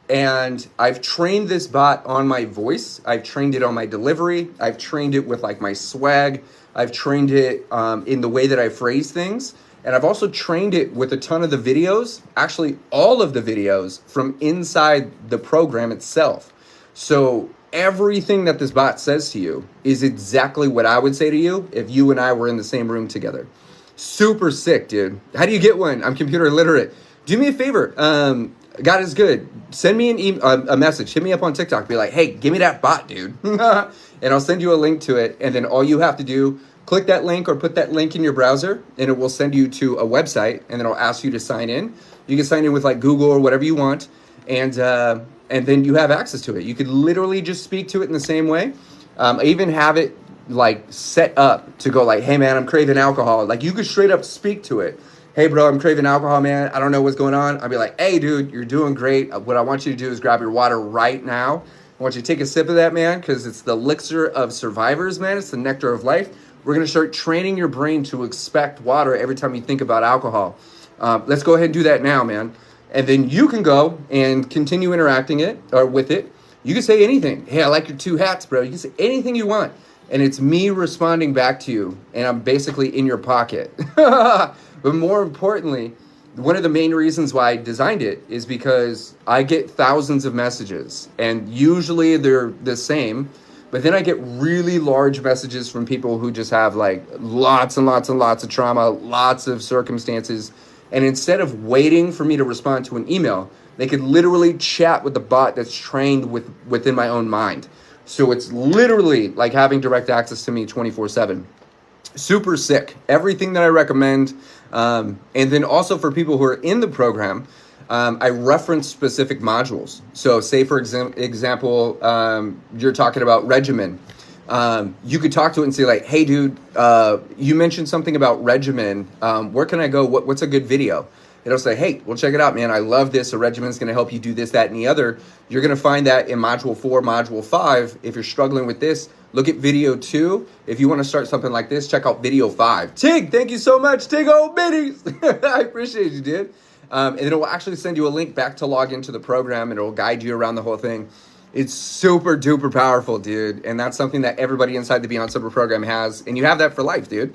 And I've trained this bot on my voice. I've trained it on my delivery. I've trained it with like my swag. I've trained it in the way that I phrase things. And I've also trained it with a ton of the videos, actually all of the videos from inside the program itself. So everything that this bot says to you is exactly what I would say to you if you and I were in the same room together. Super sick, dude. How do you get one? I'm computer illiterate. Do me a favor. God is good. Send me a message. Hit me up on TikTok. Be like, hey, give me that bot, dude. And I'll send you a link to it. And then all you have to do, click that link or put that link in your browser, and it will send you to a website, and then it'll ask you to sign in. You can sign in with like Google or whatever you want, and then you have access to it. You could literally just speak to it in the same way. I even have it like set up to go like, hey man, I'm craving alcohol. Like you could straight up speak to it. Hey bro, I'm craving alcohol, man. I don't know what's going on. I'll be like, hey dude, you're doing great. What I want you to do is grab your water right now. I want you to take a sip of that, man, because it's the elixir of survivors, man. It's the nectar of life. We're going to start training your brain to expect water every time you think about alcohol. Let's go ahead and do that now, man. And then you can go and continue interacting with it. You can say anything. Hey, I like your 2 hats, bro. You can say anything you want. And it's me responding back to you. And I'm basically in your pocket. But more importantly, one of the main reasons why I designed it is because I get thousands of messages. And usually they're the same. But then I get really large messages from people who just have like lots and lots and lots of trauma, lots of circumstances. And instead of waiting for me to respond to an email, they could literally chat with the bot that's trained within my own mind. So it's literally like having direct access to me 24/7. Super sick. Everything that I recommend. And then also for people who are in the program, I reference specific modules. So say, for example, you're talking about regimen. You could talk to it and say like, hey, dude, you mentioned something about regimen. Where can I go? What's a good video? It'll say, hey, well, check it out, man. I love this. A regimen's going to help you do this, that, and the other. You're going to find that in module 4, module 5. If you're struggling with this, look at video 2. If you want to start something like this, check out video 5. Tig, thank you so much. Tig old biddies. I appreciate you, dude. And it will actually send you a link back to log into the program, and it will guide you around the whole thing. It's super duper powerful, dude. And that's something that everybody inside the Beyond Sober program has. And you have that for life, dude.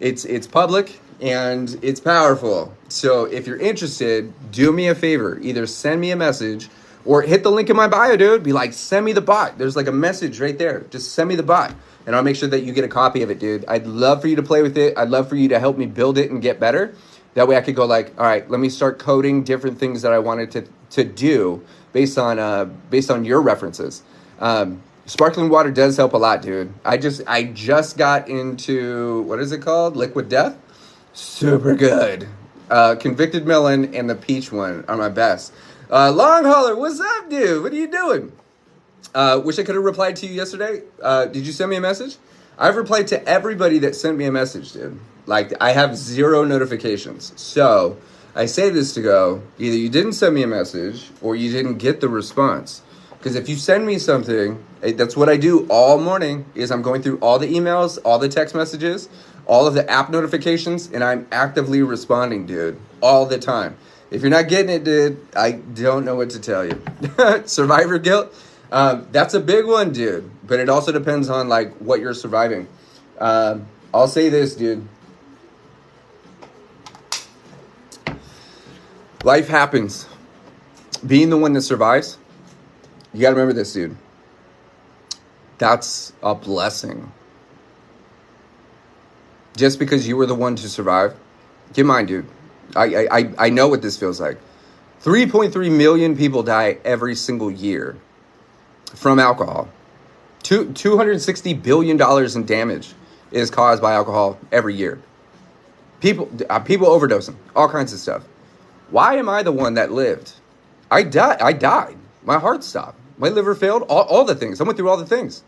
It's public and it's powerful. So if you're interested, do me a favor. Either send me a message or hit the link in my bio, dude. Be like, send me the bot. There's like a message right there. Just send me the bot. And I'll make sure that you get a copy of it, dude. I'd love for you to play with it. I'd love for you to help me build it and get better. That way I could go like, all right, let me start coding different things that I wanted to do based on your references. Sparkling water does help a lot, dude. I just got into, what is it called? Liquid Death. Super good. Convicted Melon and the peach one are my best. Long Hauler, what's up, dude? What are you doing? Wish I could have replied to you yesterday. Did you send me a message? I've replied to everybody that sent me a message, dude. Like, I have 0 notifications. So I say this to go, either you didn't send me a message or you didn't get the response. Because if you send me something, that's what I do all morning, is I'm going through all the emails, all the text messages, all of the app notifications, and I'm actively responding, dude, all the time. If you're not getting it, dude, I don't know what to tell you. Survivor guilt, that's a big one, dude. But it also depends on, like, what you're surviving. I'll say this, dude. Life happens. Being the one that survives, you got to remember this, dude. That's a blessing. just because you were the one to survive. Keep in mind, dude, I know what this feels like. 3.3 million people die every single year from alcohol. $260 billion in damage is caused by alcohol every year. People overdosing, all kinds of stuff. Why am I the one that lived? I died. My heart stopped. My liver failed. All the things. I went through all the things.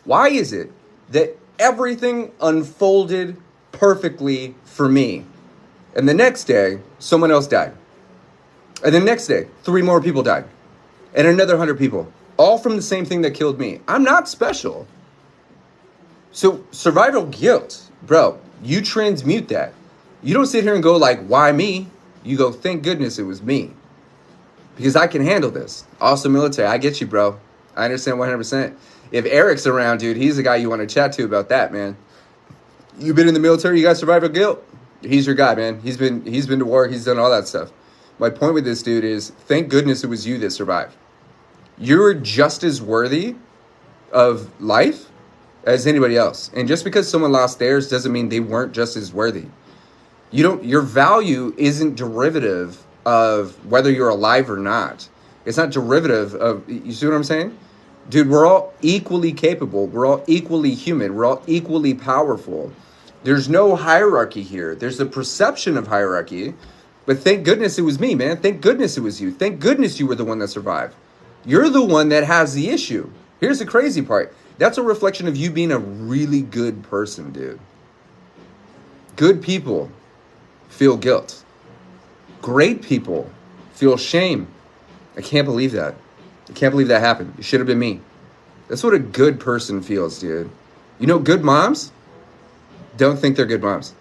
Why is it that everything unfolded perfectly for me, and the next day, someone else died? And the next day, 3 more people died. And another 100 people. All from the same thing that killed me. I'm not special. So survival guilt, bro, you transmute that. You don't sit here and go like, why me? You go, thank goodness it was me. Because I can handle this. Also military, I get you, bro. I understand 100%. If Eric's around, dude, he's the guy you want to chat to about that, man. You've been in the military, you got survival guilt. He's your guy, man. He's been to war, he's done all that stuff. My point with this dude is, thank goodness it was you that survived. You're just as worthy of life as anybody else. And just because someone lost theirs doesn't mean they weren't just as worthy. Your value isn't derivative of whether you're alive or not. It's not derivative of, you see what I'm saying? Dude, we're all equally capable. We're all equally human. We're all equally powerful. There's no hierarchy here. There's a perception of hierarchy. But thank goodness it was me, man. Thank goodness it was you. Thank goodness you were the one that survived. You're the one that has the issue. Here's the crazy part. That's a reflection of you being a really good person, dude. Good people feel guilt. Great people feel shame. I can't believe that. I can't believe that happened. It should have been me. That's what a good person feels, dude. You know, good moms don't think they're good moms.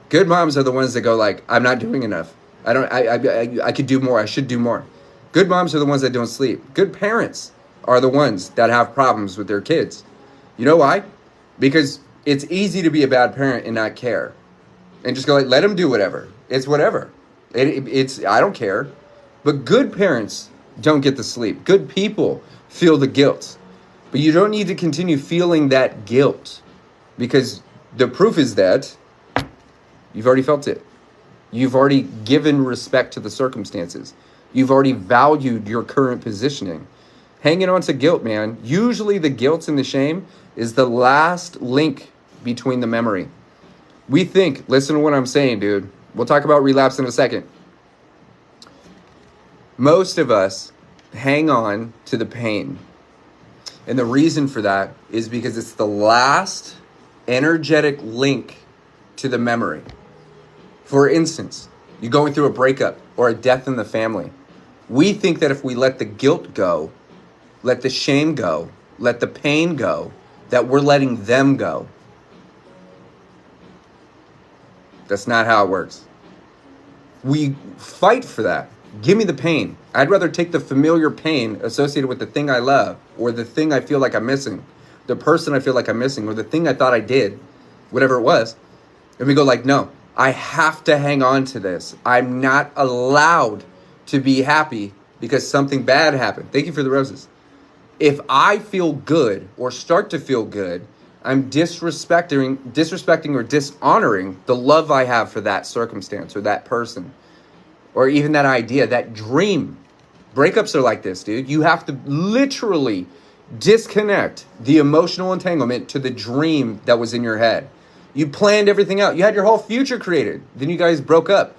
Good moms are the ones that go like, I'm not doing enough. I could do more. I should do more. Good moms are the ones that don't sleep. Good parents are the ones that have problems with their kids. You know why? Because it's easy to be a bad parent and not care. And just go like, let them do whatever. It's whatever. It's I don't care. But good parents don't get the sleep. Good people feel the guilt. But you don't need to continue feeling that guilt. Because the proof is that you've already felt it. You've already given respect to the circumstances. You've already valued your current positioning. Hanging on to guilt, man. Usually the guilt and the shame is the last link between the memory. We think, listen to what I'm saying, dude. We'll talk about relapse in a second. Most of us hang on to the pain. And the reason for that is because it's the last energetic link to the memory. For instance, you're going through a breakup or a death in the family. We think that if we let the guilt go, let the shame go, let the pain go, that we're letting them go. That's not how it works. We fight for that. Give me the pain. I'd rather take the familiar pain associated with the thing I love, or the thing I feel like I'm missing, the person I feel like I'm missing, or the thing I thought I did, whatever it was. And we go like, no, I have to hang on to this. I'm not allowed to be happy because something bad happened. Thank you for the roses. If I feel good or start to feel good, I'm disrespecting or dishonoring the love I have for that circumstance or that person, or even that idea, that dream. Breakups are like this, dude. You have to literally disconnect the emotional entanglement to the dream that was in your head. You planned everything out. You had your whole future created. Then you guys broke up.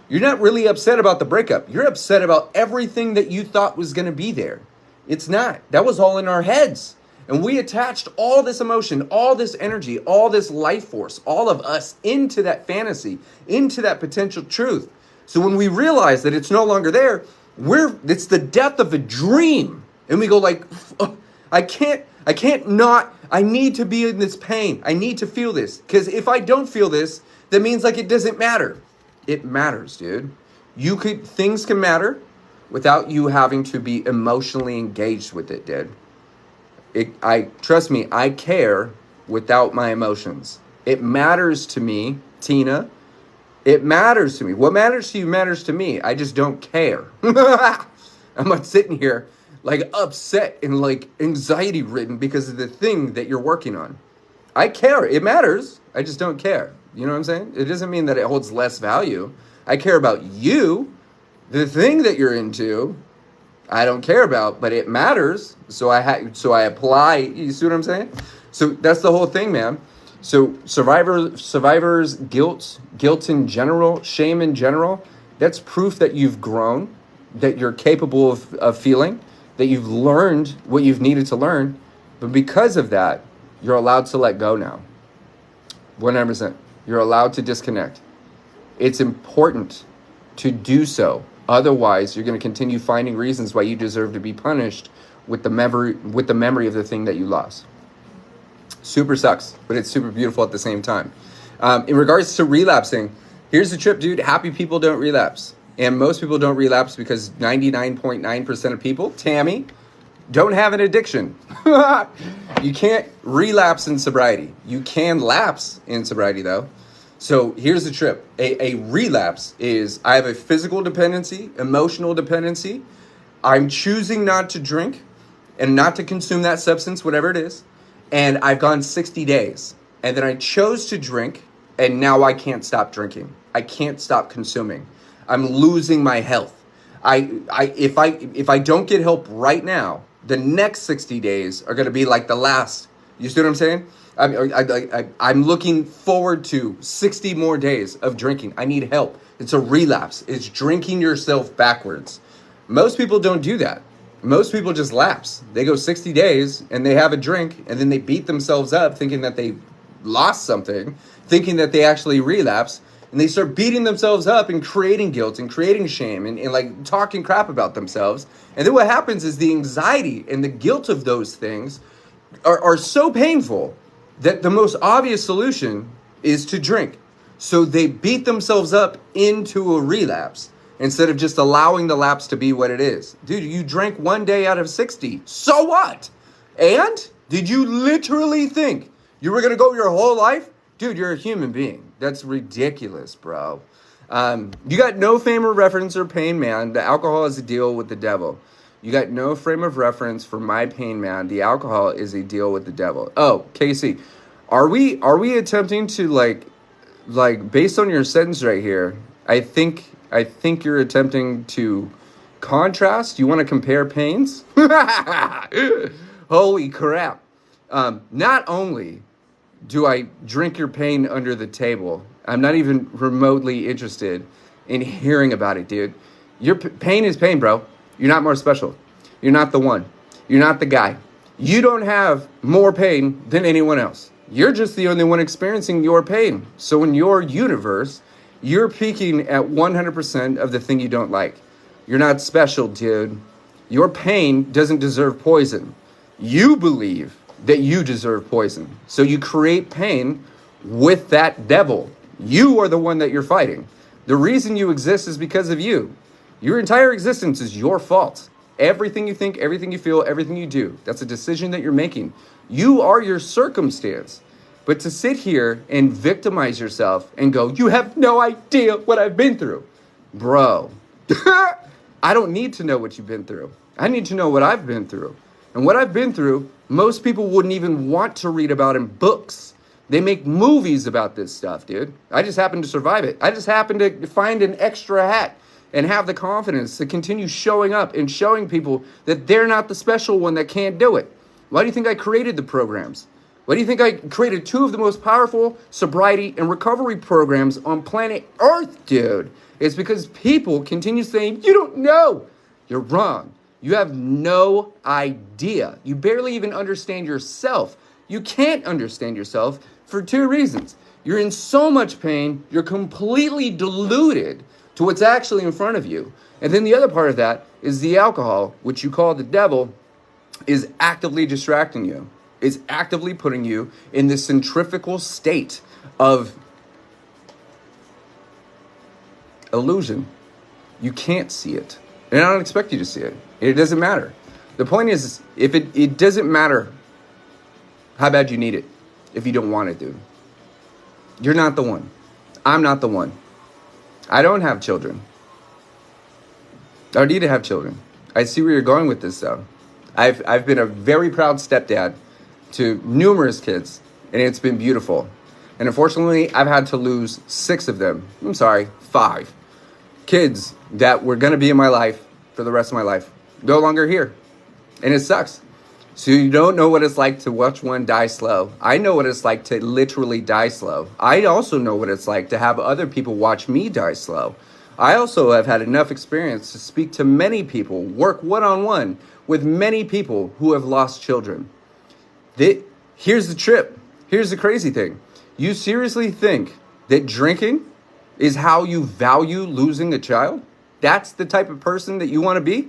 You're not really upset about the breakup. You're upset about everything that you thought was going to be there. It's not. That was all in our heads. And we attached all this emotion, all this energy, all this life force, all of us into that fantasy, into that potential truth. So when we realize that it's no longer there, it's the death of a dream. And we go like, I can't not, I need to be in this pain. I need to feel this. Because if I don't feel this, that means like it doesn't matter. It matters, dude. Things can matter without you having to be emotionally engaged with it, dude. Trust me, I care without my emotions. It matters to me, Tina. It matters to me. What matters to you matters to me. I just don't care. I'm not sitting here like upset and like anxiety ridden because of the thing that you're working on. I care. It matters. I just don't care. You know what I'm saying? It doesn't mean that it holds less value. I care about you. The thing that you're into, I don't care about, but it matters. So I apply. You see what I'm saying? So that's the whole thing, man. So survivors, guilt in general, shame in general, that's proof that you've grown, that you're capable of feeling, that you've learned what you've needed to learn. But because of that, you're allowed to let go now. 100%. You're allowed to disconnect. It's important to do so. Otherwise, you're going to continue finding reasons why you deserve to be punished with the memory of the thing that you lost. Super sucks, but it's super beautiful at the same time. In regards to relapsing, here's the trip, dude. Happy people don't relapse. And most people don't relapse because 99.9% of people, Tammy, don't have an addiction. You can't relapse in sobriety. You can lapse in sobriety, though. So here's the trip. A relapse is I have a physical dependency, emotional dependency. I'm choosing not to drink and not to consume that substance, whatever it is. And I've gone 60 days. And then I chose to drink, and now I can't stop drinking. I can't stop consuming. I'm losing my health. If I don't get help right now, the next 60 days are going to be like the last. You see what I'm saying? I'm looking forward to 60 more days of drinking. I need help. It's a relapse. It's drinking yourself backwards. Most people don't do that. Most people just lapse. They go 60 days and they have a drink and then they beat themselves up thinking that they lost something, thinking that they actually relapse. And they start beating themselves up and creating guilt and creating shame and like talking crap about themselves. And then what happens is the anxiety and the guilt of those things are so painful that the most obvious solution is to drink. So they beat themselves up into a relapse instead of just allowing the lapse to be what it is. Dude, you drank 1 day out of 60. So what? And did you literally think you were going to go your whole life? Dude, you're a human being. That's ridiculous, bro. You got no frame of reference or pain, man. The alcohol is a deal with the devil. You got no frame of reference for my pain, man. The alcohol is a deal with the devil. Oh, Casey, are we attempting to like based on your sentence right here? I think you're attempting to contrast. You want to compare pains? Holy crap! Not only do I drink your pain under the table, I'm not even remotely interested in hearing about it, dude. Your pain is pain, bro. You're not more special. You're not the one. You're not the guy. You don't have more pain than anyone else. You're just the only one experiencing your pain. So in your universe, you're peaking at 100% of the thing you don't like. You're not special, dude. Your pain doesn't deserve poison. You believe that you deserve poison. So you create pain with that devil. You are the one that you're fighting. The reason you exist is because of you. Your entire existence is your fault. Everything you think, everything you feel, everything you do, that's a decision that you're making. You are your circumstance. But to sit here and victimize yourself and go, you have no idea what I've been through. Bro, I don't need to know what you've been through. I need to know what I've been through. And what I've been through, most people wouldn't even want to read about in books. They make movies about this stuff, dude. I just happened to survive it. I just happened to find an extra hat and have the confidence to continue showing up and showing people that they're not the special one that can't do it. Why do you think I created the programs? Why do you think I created 2 of the most powerful sobriety and recovery programs on planet Earth, dude? It's because people continue saying, you don't know. You're wrong. You have no idea. You barely even understand yourself. You can't understand yourself for 2 reasons. You're in so much pain, you're completely deluded to what's actually in front of you. And then the other part of that is the alcohol, which you call the devil, is actively distracting you. It's actively putting you in this centrifugal state of illusion. You can't see it. And I don't expect you to see it. It doesn't matter. The point is, if it doesn't matter how bad you need it if you don't want it, dude. You're not the one. I'm not the one. I don't have children. I don't need to have children. I see where you're going with this, though. I've been a very proud stepdad to numerous kids, and it's been beautiful. And unfortunately, I've had to lose 6 of them. 5 kids that were going to be in my life for the rest of my life. No longer here. And it sucks. So you don't know what it's like to watch one die slow. I know what it's like to literally die slow. I also know what it's like to have other people watch me die slow. I also have had enough experience to speak to many people, work one-on-one with many people who have lost children. Here's the trip. Here's the crazy thing. You seriously think that drinking is how you value losing a child? That's the type of person that you want to be?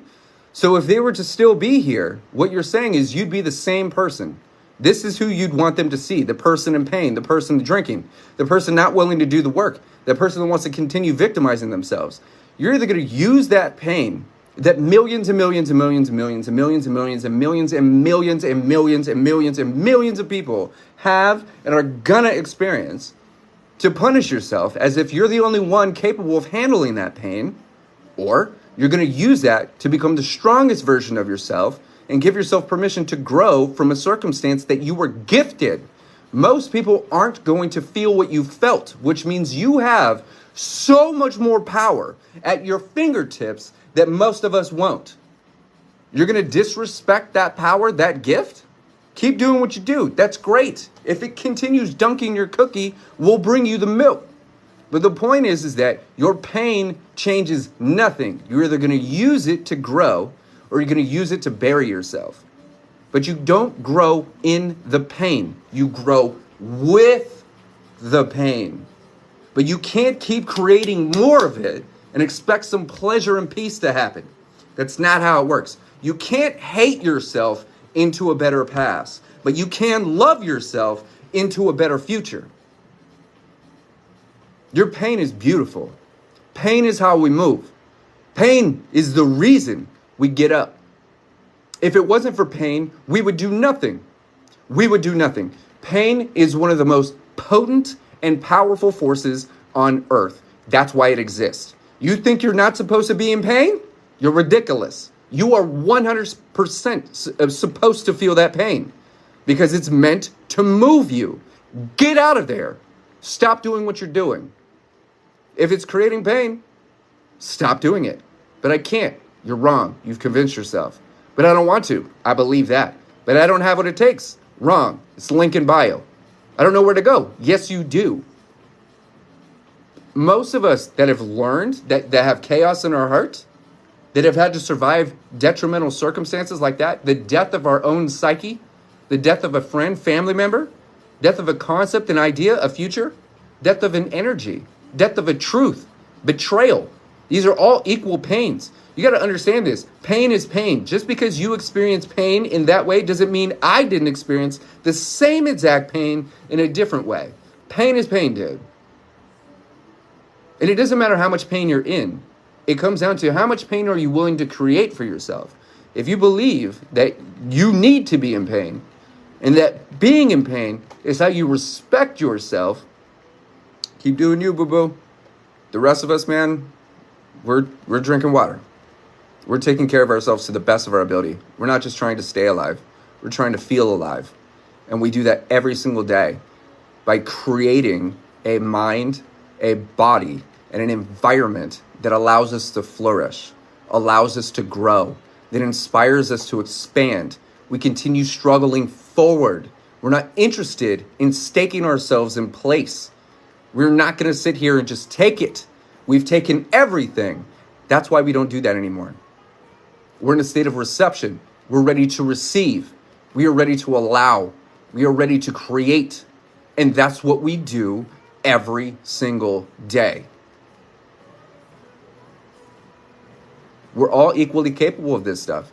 So if they were to still be here, what you're saying is you'd be the same person. This is who you'd want them to see, the person in pain, the person drinking, the person not willing to do the work, the person that wants to continue victimizing themselves. You're either going to use that pain that millions and millions and millions and millions and millions and millions and millions and millions and millions and millions and millions of people have and are going to experience to punish yourself as if you're the only one capable of handling that pain, or you're going to use that to become the strongest version of yourself and give yourself permission to grow from a circumstance that you were gifted. Most people aren't going to feel what you felt, which means you have so much more power at your fingertips that most of us won't. You're going to disrespect that power, that gift? Keep doing what you do. That's great. If it continues dunking your cookie, we'll bring you the milk. But the point is that your pain changes nothing. You're either going to use it to grow or you're going to use it to bury yourself. But you don't grow in the pain. You grow with the pain. But you can't keep creating more of it and expect some pleasure and peace to happen. That's not how it works. You can't hate yourself into a better past, but you can love yourself into a better future. Your pain is beautiful. Pain is how we move. Pain is the reason we get up. If it wasn't for pain, we would do nothing. We would do nothing. Pain is one of the most potent and powerful forces on earth. That's why it exists. You think you're not supposed to be in pain? You're ridiculous. You are 100% supposed to feel that pain because it's meant to move you. Get out of there. Stop doing what you're doing. If it's creating pain, stop doing it. But I can't. You're wrong. You've convinced yourself. But I don't want to. I believe that. But I don't have what it takes. Wrong. It's link in bio. I don't know where to go. Yes, you do. Most of us that have learned, that have chaos in our heart, that have had to survive detrimental circumstances like that, the death of our own psyche, the death of a friend, family member, death of a concept, an idea, a future, death of an energy, death of a truth, betrayal. These are all equal pains. You got to understand this. Pain is pain. Just because you experience pain in that way doesn't mean I didn't experience the same exact pain in a different way. Pain is pain, dude. And it doesn't matter how much pain you're in. It comes down to how much pain are you willing to create for yourself. If you believe that you need to be in pain and that being in pain is how you respect yourself, keep doing you, boo-boo. The rest of us, man, we're drinking water. We're taking care of ourselves to the best of our ability. We're not just trying to stay alive. We're trying to feel alive. And we do that every single day by creating a mind, a body, and an environment that allows us to flourish, allows us to grow, that inspires us to expand. We continue struggling forward. We're not interested in staking ourselves in place. We're not going to sit here and just take it. We've taken everything. That's why we don't do that anymore. We're in a state of reception. We're ready to receive. We are ready to allow. We are ready to create. And that's what we do every single day. We're all equally capable of this stuff.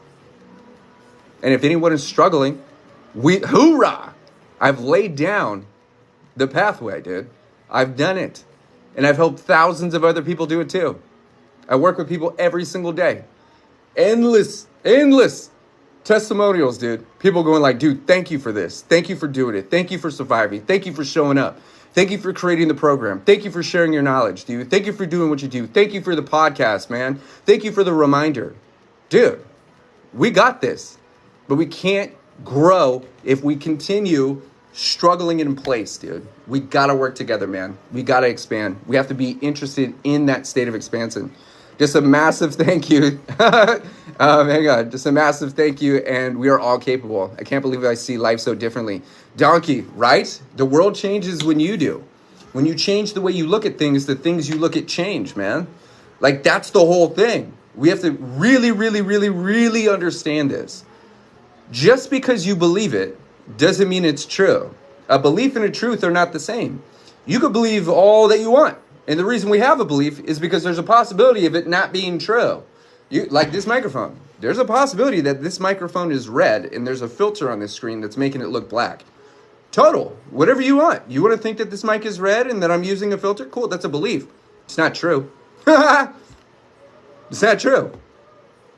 And if anyone is struggling, hoorah! I've laid down the pathway, dude. I've done it. And I've helped thousands of other people do it too. I work with people every single day. Endless testimonials, dude. People going like, dude, thank you for this. Thank you for doing it. Thank you for surviving. Thank you for showing up. Thank you for creating the program. Thank you for sharing your knowledge, dude. Thank you for doing what you do. Thank you for the podcast, man. Thank you for the reminder. Dude, we got this. But we can't grow if we continue struggling in place, dude. We got to work together, man. We got to expand. We have to be interested in that state of expansion. Just a massive thank you. Hang on. Just a massive thank you. And we are all capable. I can't believe I see life so differently. Donkey, right? The world changes when you do. When you change the way you look at things, the things you look at change, man. Like, that's the whole thing. We have to really, really, really, really understand this. Just because you believe it doesn't mean it's true. A belief and a truth are not the same. You could believe all that you want. And the reason we have a belief is because there's a possibility of it not being true. Like this microphone. There's a possibility that this microphone is red and there's a filter on this screen that's making it look black. Total. Whatever you want. You want to think that this mic is red and that I'm using a filter? Cool, that's a belief. It's not true. It's not true.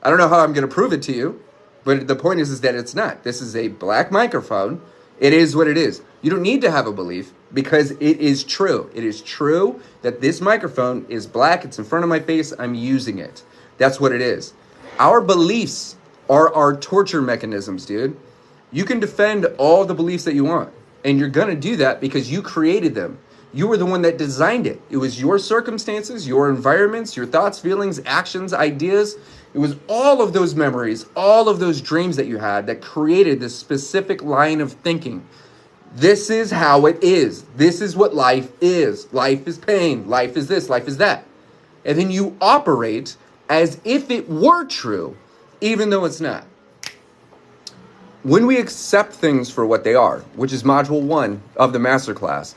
I don't know how I'm going to prove it to you, but the point is that it's not. This is a black microphone. It is what it is. You don't need to have a belief because it is true. It is true that this microphone is black. It's in front of my face. I'm using it. That's what it is. Our beliefs are our torture mechanisms, dude. You can defend all the beliefs that you want, and you're going to do that because you created them. You were the one that designed it. It was your circumstances, your environments, your thoughts, feelings, actions, ideas. It was all of those memories, all of those dreams that you had that created this specific line of thinking. This is how it is. This is what life is. Life is pain. Life is this. Life is that. And then you operate as if it were true, even though it's not. When we accept things for what they are, which is module 1 of the masterclass,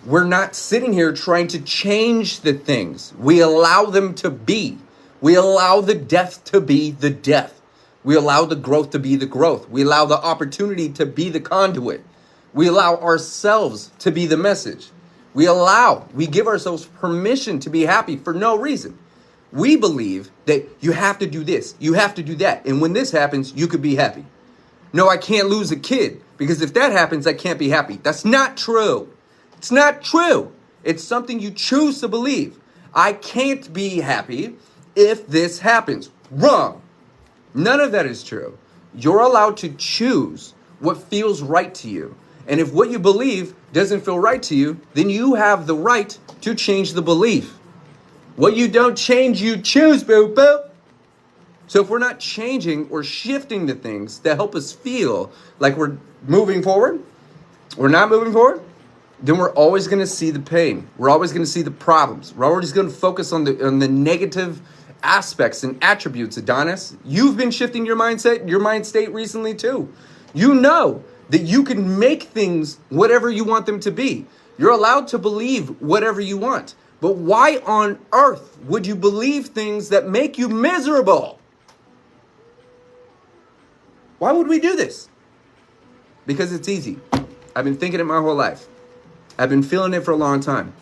we're not sitting here trying to change the things. We allow them to be. We allow the death to be the death. We allow the growth to be the growth. We allow the opportunity to be the conduit. We allow ourselves to be the message. We give ourselves permission to be happy for no reason. We believe that you have to do this, you have to do that. And when this happens, you could be happy. No, I can't lose a kid because if that happens, I can't be happy. That's not true. It's not true. It's something you choose to believe. I can't be happy if this happens. Wrong. None of that is true. You're allowed to choose what feels right to you. And if what you believe doesn't feel right to you, then you have the right to change the belief. What you don't change, you choose, boo-boo. So if we're not changing or shifting the things that help us feel like we're moving forward, we're not moving forward, then we're always going to see the pain. We're always going to see the problems. We're always going to focus on the negative aspects and attributes, Adonis. You've been shifting your mindset, your mind state recently too. You know that you can make things whatever you want them to be. You're allowed to believe whatever you want. But why on earth would you believe things that make you miserable? Why would we do this? Because it's easy. I've been thinking it my whole life. I've been feeling it for a long time.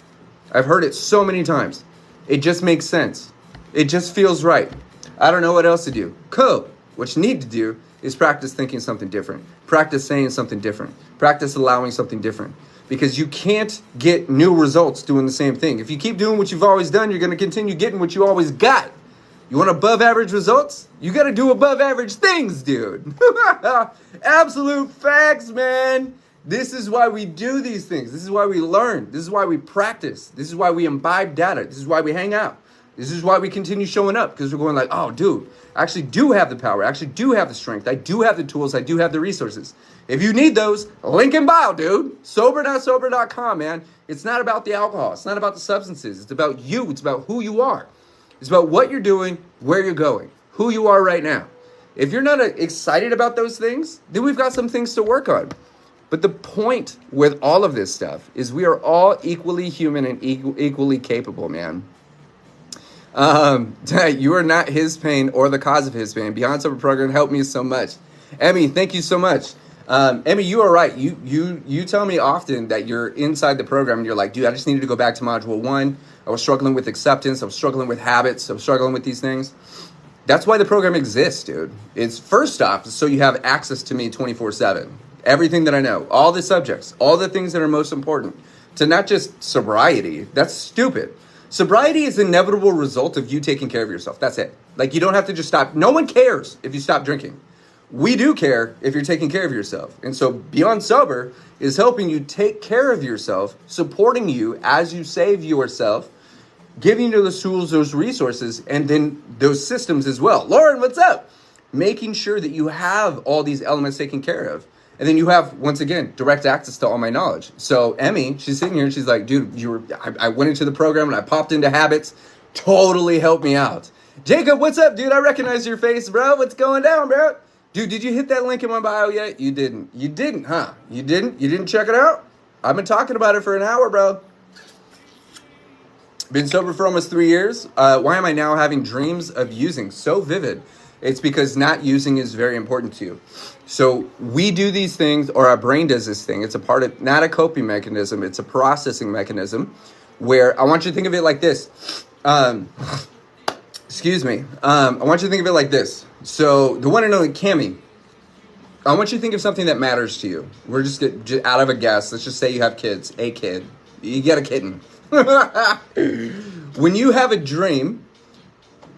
I've heard it so many times. It just makes sense. It just feels right. I don't know what else to do. Cool. What you need to do is practice thinking something different. Practice saying something different. Practice allowing something different. Because you can't get new results doing the same thing. If you keep doing what you've always done, you're going to continue getting what you always got. You want above average results? You got to do above average things, dude. Absolute facts, man. This is why we do these things. This is why we learn. This is why we practice. This is why we imbibe data. This is why we hang out. This is why we continue showing up, because we're going like, oh, dude, I actually do have the power. I actually do have the strength. I do have the tools. I do have the resources. If you need those, link in bio, dude. Sober.sober.com, man. It's not about the alcohol. It's not about the substances. It's about you. It's about who you are. It's about what you're doing, where you're going, who you are right now. If you're not excited about those things, then we've got some things to work on. But the point with all of this stuff is we are all equally human and equally capable, man. You are not his pain or the cause of his pain. Beyond Sober Program helped me so much. Emmy, thank you so much. Emmy, you are right. You tell me often that you're inside the program and you're like, dude, I just needed to go back to module 1. I was struggling with acceptance. I was struggling with habits. I was struggling with these things. That's why the program exists, dude. It's first off, so you have access to me 24/7. Everything that I know, all the subjects, all the things that are most important to not just sobriety. That's stupid. Sobriety is an inevitable result of you taking care of yourself. That's it. Like, you don't have to just stop. No one cares if you stop drinking. we do care if you're taking care of yourself. And so Beyond Sober is helping you take care of yourself, supporting you as you save yourself, giving you those tools, those resources, and then those systems as well. Lauren, what's up? Making sure that you have all these elements taken care of. And then you have, once again, direct access to all my knowledge. So Emmy, she's sitting here and she's like, dude, I went into the program and I popped into habits. Totally helped me out. Jacob, what's up, dude? I recognize your face, bro. What's going down, bro? Dude, did you hit that link in my bio yet? You didn't. You didn't, huh? You didn't? You didn't check it out? I've been talking about it for an hour, bro. Been sober for almost 3 years. Why am I now having dreams of using so vivid? It's because not using is very important to you. So we do these things, or our brain does this thing. It's a part of, not a coping mechanism, it's a processing mechanism where I want you to think of it like this. Excuse me. I want you to think of it like this. So the one and only Cammie, I want you to think of something that matters to you. We're just out of a guess. Let's just say you have kids, a kid. You get a kitten. When you have a dream,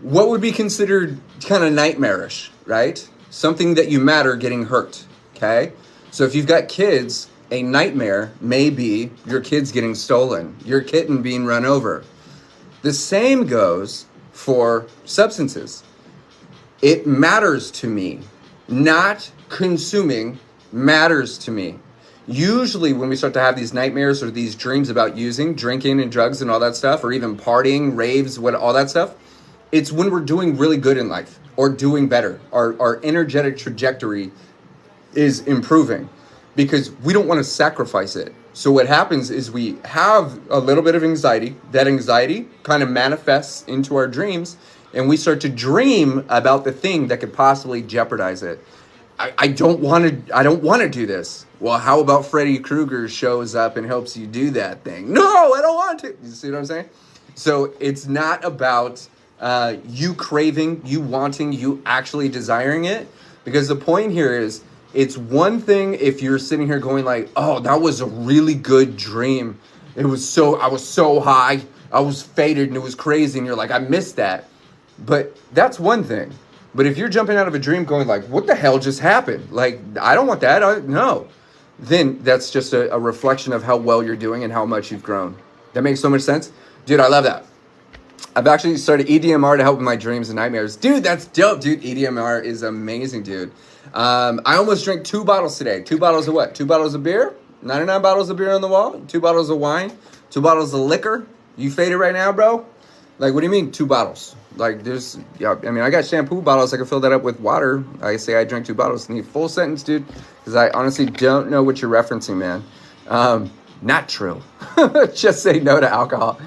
what would be considered kind of nightmarish, right? Something that you matter getting hurt, okay? So if you've got kids, a nightmare may be your kids getting stolen, your kitten being run over. The same goes for substances. It matters to me. Not consuming matters to me. Usually when we start to have these nightmares or these dreams about using, drinking and drugs and all that stuff, or even partying, raves, all that stuff, it's when we're doing really good in life or doing better. Our energetic trajectory is improving because we don't want to sacrifice it. So what happens is we have a little bit of anxiety. That anxiety kind of manifests into our dreams, and we start to dream about the thing that could possibly jeopardize it. I don't want to do this. Well, how about Freddy Krueger shows up and helps you do that thing? No, I don't want to. You see what I'm saying? So it's not about you craving, you wanting, you actually desiring it. Because the point here is, it's one thing if you're sitting here going like, oh, that was a really good dream. I was so high. I was faded and it was crazy. And you're like, I missed that. But that's one thing. But if you're jumping out of a dream going like, what the hell just happened? Like, I don't want that. No. Then that's just a reflection of how well you're doing and how much you've grown. That makes so much sense. Dude, I love that. I've actually started EDMR to help with my dreams and nightmares. Dude, that's dope, dude. EDMR is amazing, dude. I almost drank 2 bottles today. 2 bottles of what? 2 bottles of beer? 99 bottles of beer on the wall? 2 bottles of wine? 2 bottles of liquor? You faded right now, bro? Like, what do you mean 2 bottles? Like, I got shampoo bottles. I can fill that up with water. I say I drank 2 bottles. Need full sentence, dude, because I honestly don't know what you're referencing, man. Not true. Just say no to alcohol.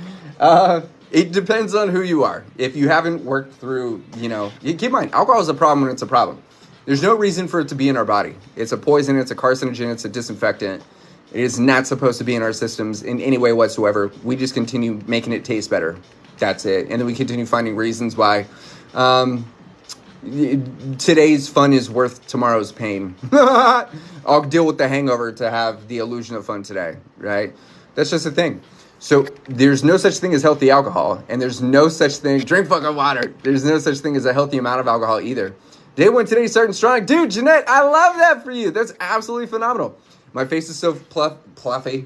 It depends on who you are. If you haven't worked through, keep in mind, alcohol is a problem when it's a problem. There's no reason for it to be in our body. It's a poison, it's a carcinogen, it's a disinfectant. It is not supposed to be in our systems in any way whatsoever. We just continue making it taste better. That's it. And then we continue finding reasons why today's fun is worth tomorrow's pain. I'll deal with the hangover to have the illusion of fun today, right? That's just a thing. So there's no such thing as healthy alcohol, and there's no such thing, drink fucking water. There's no such thing as a healthy amount of alcohol either. Day 1 today, starting strong. Dude, Jeanette, I love that for you. That's absolutely phenomenal. My face is so fluffy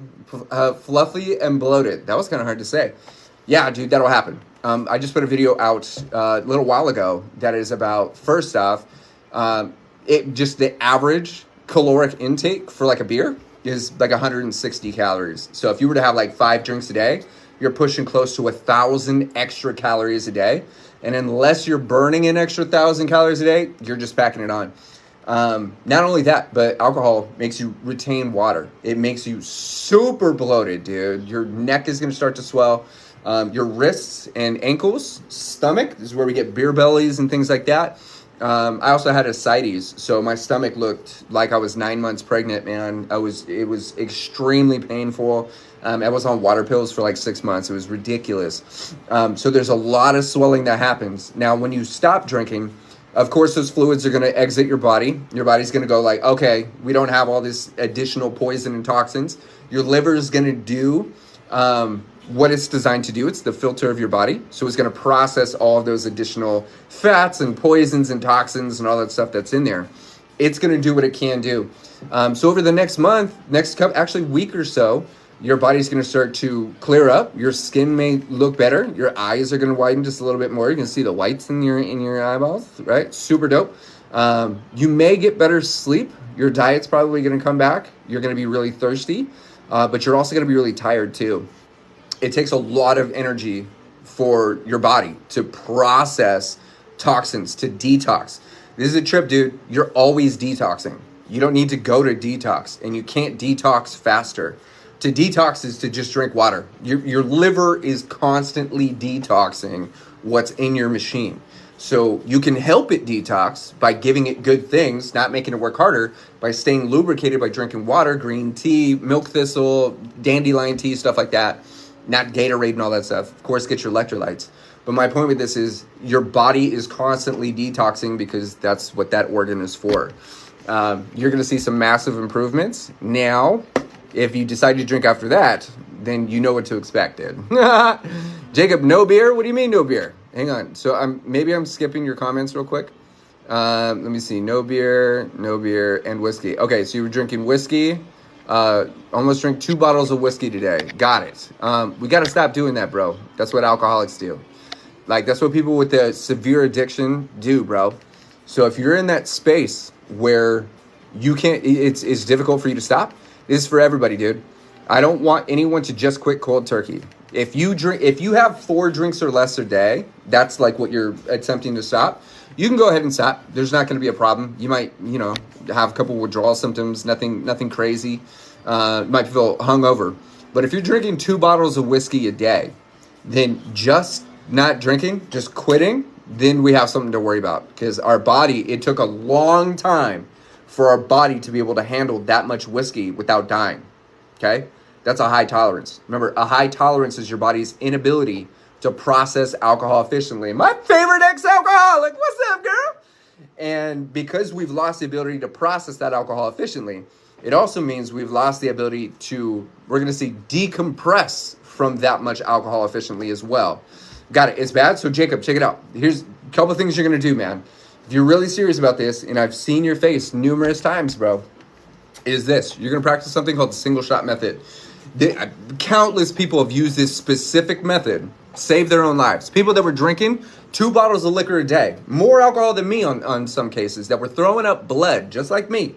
and bloated. That was kind of hard to say. Yeah, dude, that'll happen. I just put a video out a little while ago that is about, first off, just the average caloric intake for like a beer is like 160 calories. So if you were to have like 5 drinks a day, you're pushing close to 1,000 extra calories a day. And unless you're burning an extra 1,000 calories a day, you're just packing it on. Not only that, but alcohol makes you retain water. It makes you super bloated, dude. Your neck is going to start to swell. Your wrists and ankles, stomach, this is where we get beer bellies and things like that. I also had ascites, so my stomach looked like I was 9 months pregnant, man. It was extremely painful. I was on water pills for like 6 months. It was ridiculous. So there's a lot of swelling that happens. Now, when you stop drinking, of course, those fluids are going to exit your body. Your body's going to go like, okay, we don't have all this additional poison and toxins. Your liver is going to do what it's designed to do. It's the filter of your body. So it's going to process all of those additional fats and poisons and toxins and all that stuff that's in there. it's going to do what it can do. So over the next month, actually week or so, your body's going to start to clear up. Your skin may look better. Your eyes are going to widen just a little bit more. You can see the whites in your eyeballs, right? Super dope. You may get better sleep. Your diet's probably going to come back. You're going to be really thirsty, but you're also going to be really tired too. It takes a lot of energy for your body to process toxins, to detox. This is a trip, dude. You're always detoxing. You don't need to go to detox, and you can't detox faster. To detox is to just drink water. Your liver is constantly detoxing what's in your machine. So you can help it detox by giving it good things, not making it work harder, by staying lubricated by drinking water, green tea, milk thistle, dandelion tea, stuff like that. Not Gatorade and all that stuff. Of course, get your electrolytes. But my point with this is your body is constantly detoxing because that's what that organ is for. You're going to see some massive improvements. Now, if you decide to drink after that, then you know what to expect, dude. Jacob, no beer? What do you mean no beer? Hang on. So maybe I'm skipping your comments real quick. Let me see. No beer, and whiskey. Okay, so you were drinking whiskey. Almost drank 2 bottles of whiskey today. Got it. We got to stop doing that, bro. That's what alcoholics do. Like, that's what people with the severe addiction do, bro. So if you're in that space where you can't, it's difficult for you to stop. This is for everybody, dude. I don't want anyone to just quit cold turkey. If you have 4 drinks or less a day, that's like what you're attempting to stop. You can go ahead and stop. There's not going to be a problem. You might, have a couple withdrawal symptoms, nothing crazy. Might feel hungover. But if you're drinking 2 bottles of whiskey a day, then just not drinking, just quitting, then we have something to worry about. Because our body, it took a long time for our body to be able to handle that much whiskey without dying. Okay? That's a high tolerance. Remember, a high tolerance is your body's inability to process alcohol efficiently. My favorite ex-alcoholic, what's up, girl? And because we've lost the ability to process that alcohol efficiently, it also means we've lost the ability to, we're going to see, decompress from that much alcohol efficiently as well. Got it. It's bad. So Jacob, check it out. Here's a couple things you're going to do, man. If you're really serious about this, and I've seen your face numerous times, bro, is this. You're going to practice something called the single shot method. Countless people have used this specific method, saved their own lives. People that were drinking 2 bottles of liquor a day, more alcohol than me on some cases, that were throwing up blood, just like me.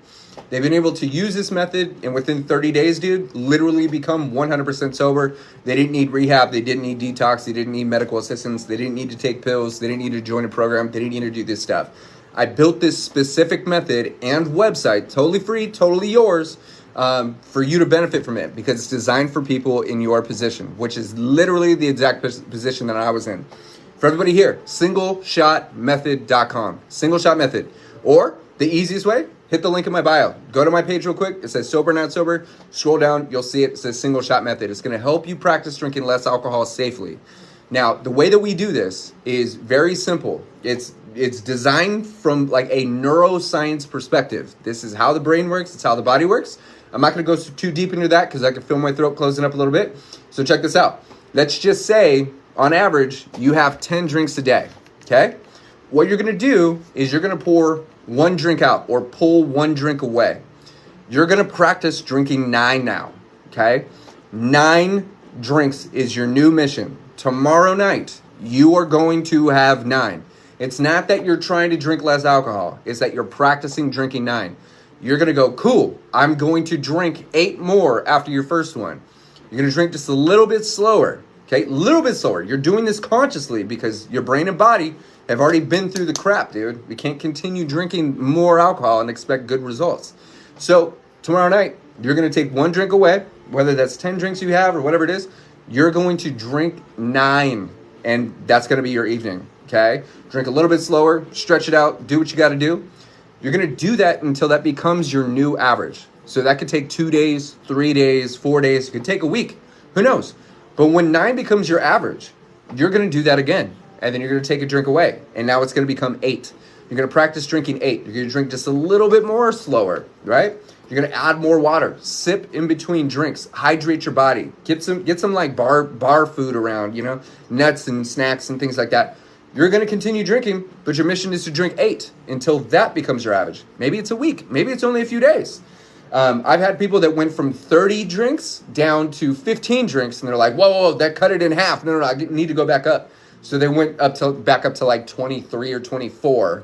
They've been able to use this method, and within 30 days, dude, literally become 100% sober. They didn't need rehab. They didn't need detox. They didn't need medical assistance. They didn't need to take pills. They didn't need to join a program. They didn't need to do this stuff. I built this specific method and website, totally free, totally yours, for you to benefit from it, because it's designed for people in your position, which is literally the exact position that I was in. For everybody here, singleshotmethod.com. Single shot method. Or the easiest way, hit the link in my bio. Go to my page real quick. It says sober, not sober. Scroll down. You'll see it. It says single shot method. It's going to help you practice drinking less alcohol safely. Now, the way that we do this is very simple. It's designed from like a neuroscience perspective. This is how the brain works. It's how the body works. I'm not going to go too deep into that because I can feel my throat closing up a little bit. So check this out. Let's just say, on average, you have 10 drinks a day, okay? What you're going to do is you're going to pour 1 drink out or pull 1 drink away. You're going to practice drinking 9 now, okay? 9 drinks is your new mission. Tomorrow night, you are going to have 9. It's not that you're trying to drink less alcohol. It's that you're practicing drinking 9. You're going to go, cool, I'm going to drink 8 more after your first one. You're going to drink just a little bit slower, okay? A little bit slower. You're doing this consciously because your brain and body have already been through the crap, dude. We can't continue drinking more alcohol and expect good results. So tomorrow night, you're going to take 1 drink away, whether that's 10 drinks you have or whatever it is. You're going to drink 9, and that's going to be your evening, okay? Drink a little bit slower, stretch it out, do what you got to do. You're going to do that until that becomes your new average. So that could take 2 days, 3 days, 4 days. It could take a week. Who knows? But when 9 becomes your average, you're going to do that again. And then you're going to take a drink away. And now it's going to become 8. You're going to practice drinking 8. You're going to drink just a little bit more slower, right? You're going to add more water. Sip in between drinks. Hydrate your body. Get some like bar food around, nuts and snacks and things like that. You're going to continue drinking, but your mission is to drink 8 until that becomes your average. Maybe it's a week. Maybe it's only a few days. I've had people that went from 30 drinks down to 15 drinks, and they're like, whoa, that cut it in half. No, I need to go back up. So they went back up to like 23 or 24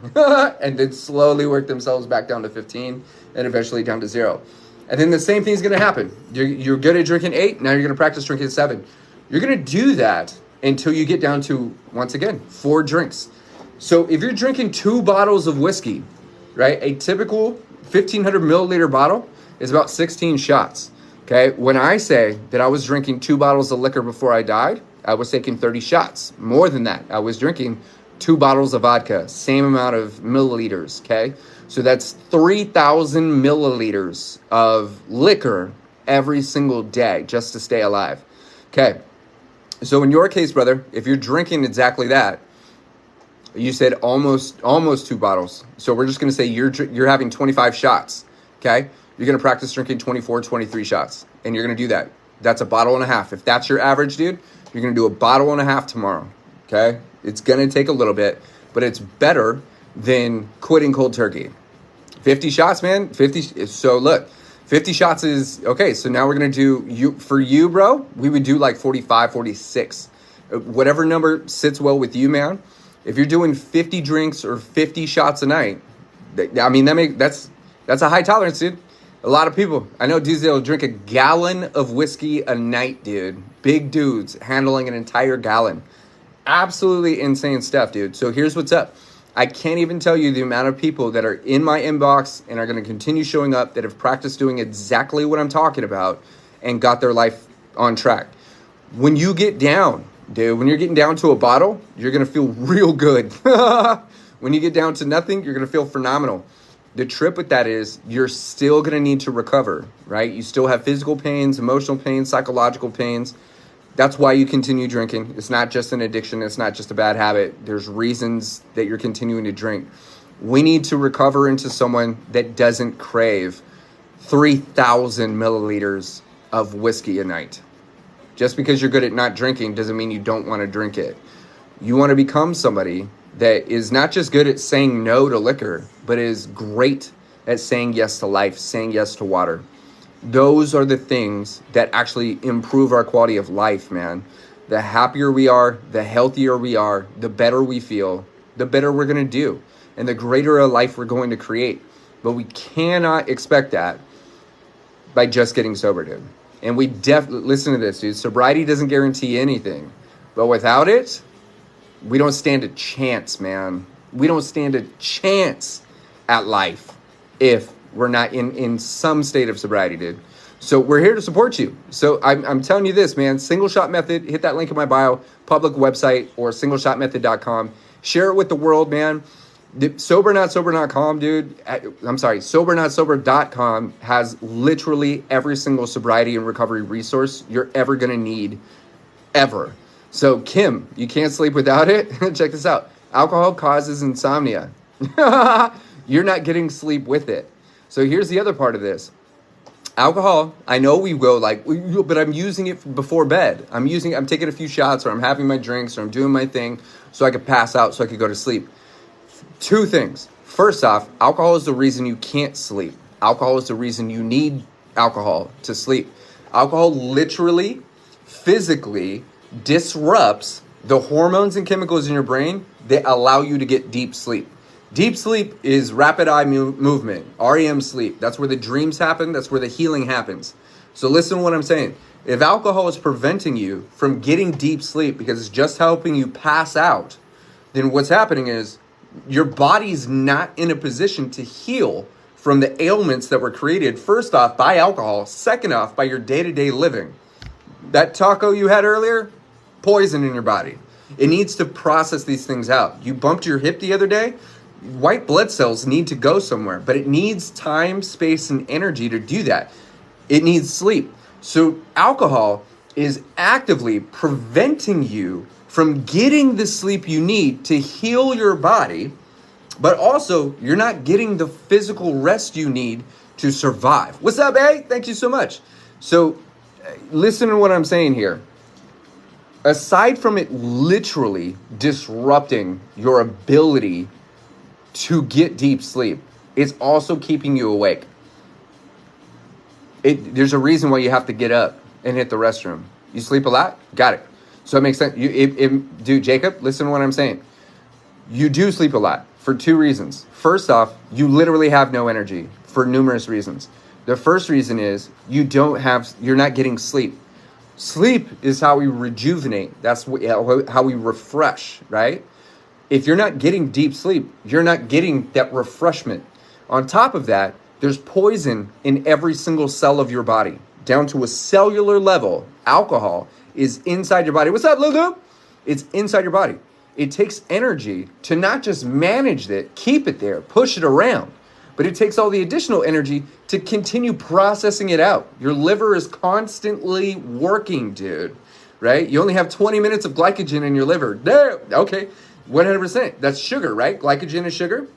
and then slowly worked themselves back down to 15 and eventually down to 0. And then the same thing is going to happen. You're good at drinking 8. Now you're going to practice drinking 7. You're going to do that until you get down to, once again, 4 drinks. So if you're drinking 2 bottles of whiskey, right, a typical 1,500 milliliter bottle is about 16 shots. Okay. When I say that I was drinking 2 bottles of liquor before I died, I was taking 30 shots. More than that, I was drinking 2 bottles of vodka, same amount of milliliters, okay? So that's 3,000 milliliters of liquor every single day just to stay alive, okay? So in your case, brother, if you're drinking exactly that, you said almost 2 bottles. So we're just going to say you're having 25 shots, okay? You're going to practice drinking 24, 23 shots, and you're going to do that. That's a bottle and a half. If that's your average, dude, you're going to do a bottle and a half tomorrow, okay? It's going to take a little bit, but it's better than quitting cold turkey. 50 shots, man. 50. So look, 50 shots is, okay, so now we're going to do, for you, bro, we would do like 45, 46. Whatever number sits well with you, man. If you're doing 50 drinks or 50 shots a night, I mean, that's a high tolerance, dude. A lot of people, I know dudes that'll drink a gallon of whiskey a night, dude. Big dudes handling an entire gallon. Absolutely insane stuff, dude. So here's what's up. I can't even tell you the amount of people that are in my inbox and are going to continue showing up that have practiced doing exactly what I'm talking about and got their life on track. When you get down, dude, when you're getting down to a bottle, you're going to feel real good. When you get down to nothing, you're going to feel phenomenal. The trip with that is you're still going to need to recover, right? You still have physical pains, emotional pains, psychological pains. That's why you continue drinking. It's not just an addiction. It's not just a bad habit. There's reasons that you're continuing to drink. We need to recover into someone that doesn't crave 3,000 milliliters of whiskey a night. Just because you're good at not drinking doesn't mean you don't want to drink it. You want to become somebody that is not just good at saying no to liquor, but is great at saying yes to life, saying yes to water. Those are the things that actually improve our quality of life, man. The happier we are, the healthier we are, the better we feel, the better we're going to do, and the greater a life we're going to create. But we cannot expect that by just getting sober, dude. And we listen to this, dude. Sobriety doesn't guarantee anything. But without it, we don't stand a chance, man. We don't stand a chance at life if we're not in some state of sobriety, dude. So we're here to support you. So I'm telling you this, man. Single Shot Method, hit that link in my bio, public website, or singleshotmethod.com. Share it with the world, man. Sobernotsober.com, dude. Sobernotsober.com has literally every single sobriety and recovery resource you're ever going to need, ever. So, Kim, you can't sleep without it? Check this out. Alcohol causes insomnia. You're not getting sleep with it. So here's the other part of this. Alcohol, I know we go like, but I'm using it before bed. I'm taking a few shots, or I'm having my drinks, or I'm doing my thing so I could pass out, so I could go to sleep. 2 things. First off, alcohol is the reason you can't sleep. Alcohol is the reason you need alcohol to sleep. Alcohol literally, physically disrupts the hormones and chemicals in your brain that allow you to get deep sleep. Deep sleep is rapid eye movement, REM sleep. That's where the dreams happen. That's where the healing happens. So listen to what I'm saying. If alcohol is preventing you from getting deep sleep because it's just helping you pass out, then what's happening is your body's not in a position to heal from the ailments that were created, first off, by alcohol, second off, by your day-to-day living. That taco you had earlier, poison in your body. It needs to process these things out. You bumped your hip the other day. White blood cells need to go somewhere, but it needs time, space, and energy to do that. It needs sleep. So alcohol is actively preventing you from getting the sleep you need to heal your body, but also you're not getting the physical rest you need to survive. What's up, A? Thank you so much. So listen to what I'm saying here. aside from it literally disrupting your ability to get deep sleep, it's also keeping you awake. There's a reason why you have to get up and hit the restroom. You sleep a lot? Got it. So it makes sense. Dude, Jacob, listen to what I'm saying. You do sleep a lot for two reasons. First off, you literally have no energy for numerous reasons. The first reason is you're not getting sleep. Sleep is how we rejuvenate. That's how we refresh, right? If you're not getting deep sleep, you're not getting that refreshment. On top of that, there's poison in every single cell of your body, down to a cellular level. Alcohol is inside your body. What's up, Lulu? It's inside your body. It takes energy to not just manage it, keep it there, push it around, but it takes all the additional energy to continue processing it out. Your liver is constantly working, dude, right? You only have 20 minutes of glycogen in your liver. There, okay, 100%. That's sugar, right? Glycogen is sugar.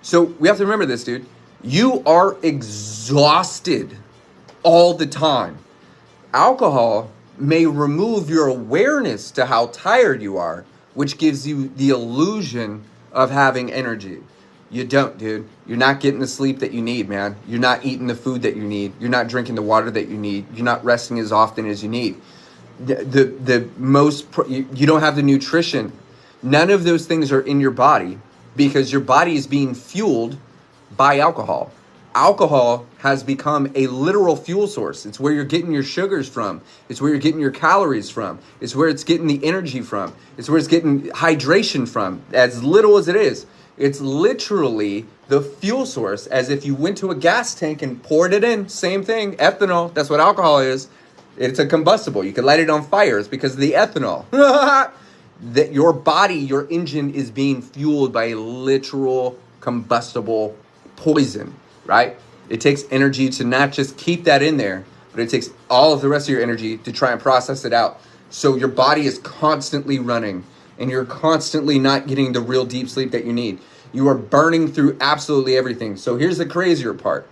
So we have to remember this, dude. You are exhausted all the time. Alcohol may remove your awareness to how tired you are, which gives you the illusion of having energy. You don't, dude. You're not getting the sleep that you need, man. You're not eating the food that you need. You're not drinking the water that you need. You're not resting as often as you need. You don't have the nutrition. None of those things are in your body because your body is being fueled by alcohol. Alcohol has become a literal fuel source. It's where you're getting your sugars from. It's where you're getting your calories from. It's where it's getting the energy from. It's where it's getting hydration from. As little as it is, it's literally the fuel source, as if you went to a gas tank and poured it in. Same thing, ethanol. That's what alcohol is. It's a combustible. You can light it on fire. It's because of the ethanol. That your body, your engine is being fueled by a literal combustible poison, right? It takes energy to not just keep that in there, but it takes all of the rest of your energy to try and process it out. So your body is constantly running and you're constantly not getting the real deep sleep that you need. You are burning through absolutely everything. So here's the crazier part.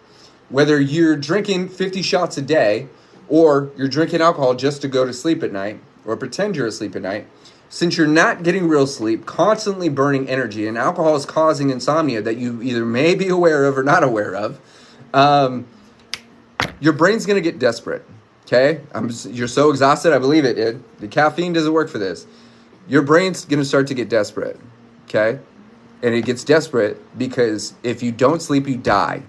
Whether you're drinking 50 shots a day or you're drinking alcohol just to go to sleep at night or pretend you're asleep at night, since you're not getting real sleep, constantly burning energy, and alcohol is causing insomnia that you either may be aware of or not aware of, your brain's going to get desperate, okay? You're so exhausted, I believe it, dude. The caffeine doesn't work for this. Your brain's going to start to get desperate, okay? And it gets desperate because if you don't sleep, you die.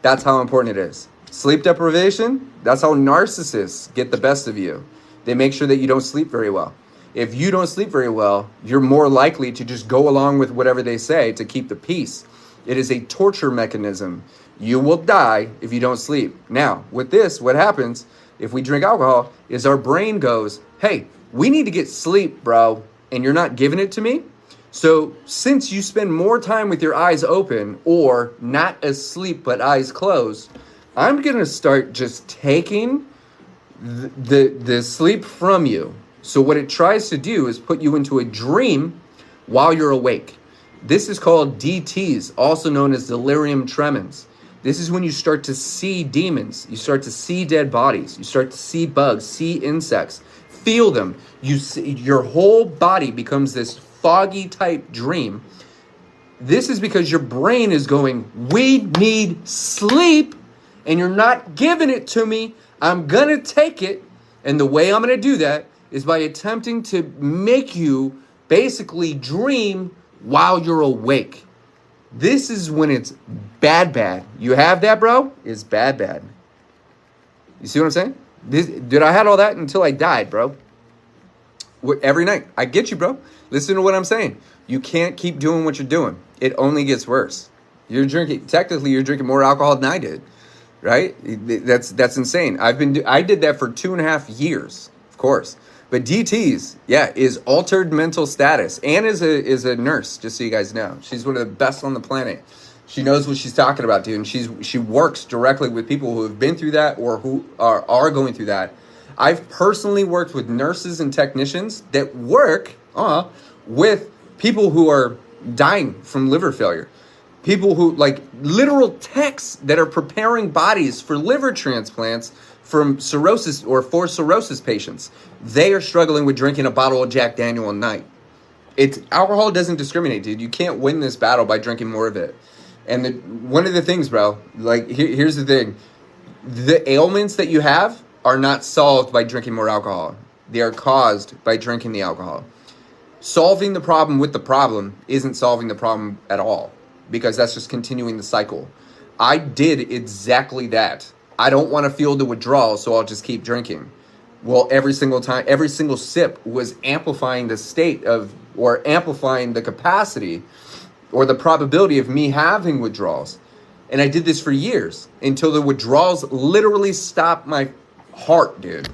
That's how important it is. Sleep deprivation, that's how narcissists get the best of you. They make sure that you don't sleep very well. If you don't sleep very well, you're more likely to just go along with whatever they say to keep the peace. It is a torture mechanism. You will die if you don't sleep. Now, with this, what happens if we drink alcohol is our brain goes, hey, we need to get sleep, bro, and you're not giving it to me. So since you spend more time with your eyes open or not asleep but eyes closed, I'm going to start just taking the sleep from you. So what it tries to do is put you into a dream while you're awake. This is called DTs, also known as delirium tremens. This is when you start to see demons. You start to see dead bodies. You start to see bugs, see insects, feel them. Your whole body becomes this foggy type dream. This is because your brain is going, we need sleep, and you're not giving it to me. I'm going to take it. And the way I'm going to do that is by attempting to make you basically dream while you're awake. This is when it's bad. You have that, bro? It's bad. You see what I'm saying? Dude, I had all that until I died, bro. Every night. I get you, bro. Listen to what I'm saying. You can't keep doing what you're doing. It only gets worse. Technically, you're drinking more alcohol than I did, right? That's insane. I did that for 2.5 years, of course. But DTs, is altered mental status. Anne is a nurse, just so you guys know. She's one of the best on the planet. She knows what she's talking about, dude. And she works directly with people who have been through that or who are going through that. I've personally worked with nurses and technicians that work with people who are dying from liver failure. People who, like, literal techs that are preparing bodies for liver transplants from cirrhosis or for cirrhosis patients. They are struggling with drinking a bottle of Jack Daniel a night. Alcohol doesn't discriminate, dude. You can't win this battle by drinking more of it. And one of the things, bro, like here's the thing. The ailments that you have are not solved by drinking more alcohol. They are caused by drinking the alcohol. Solving the problem with the problem isn't solving the problem at all, because that's just continuing the cycle. I did exactly that. I don't want to feel the withdrawal, so I'll just keep drinking. Well, every single time, every single sip was amplifying the state of, or amplifying the capacity or the probability of me having withdrawals. And I did this for years until the withdrawals literally stopped my heart, dude.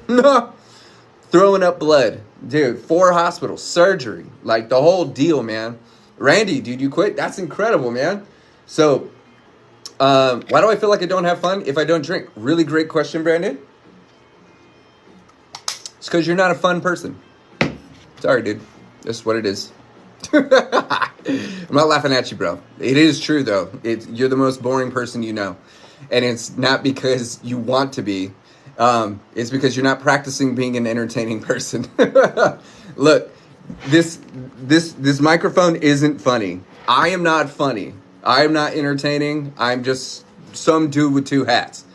Throwing up blood. Dude, 4 hospitals, surgery, like the whole deal, man. Randy, dude, you quit? That's incredible, man. So, why do I feel like I don't have fun if I don't drink? Really great question, Brandon. It's because you're not a fun person. Sorry, dude. That's what it is. I'm not laughing at you, bro. It is true, though. You're the most boring person you know. And it's not because you want to be. It's because you're not practicing being an entertaining person. Look, this microphone isn't funny. I am not funny. I am not entertaining. I'm just some dude with 2 hats.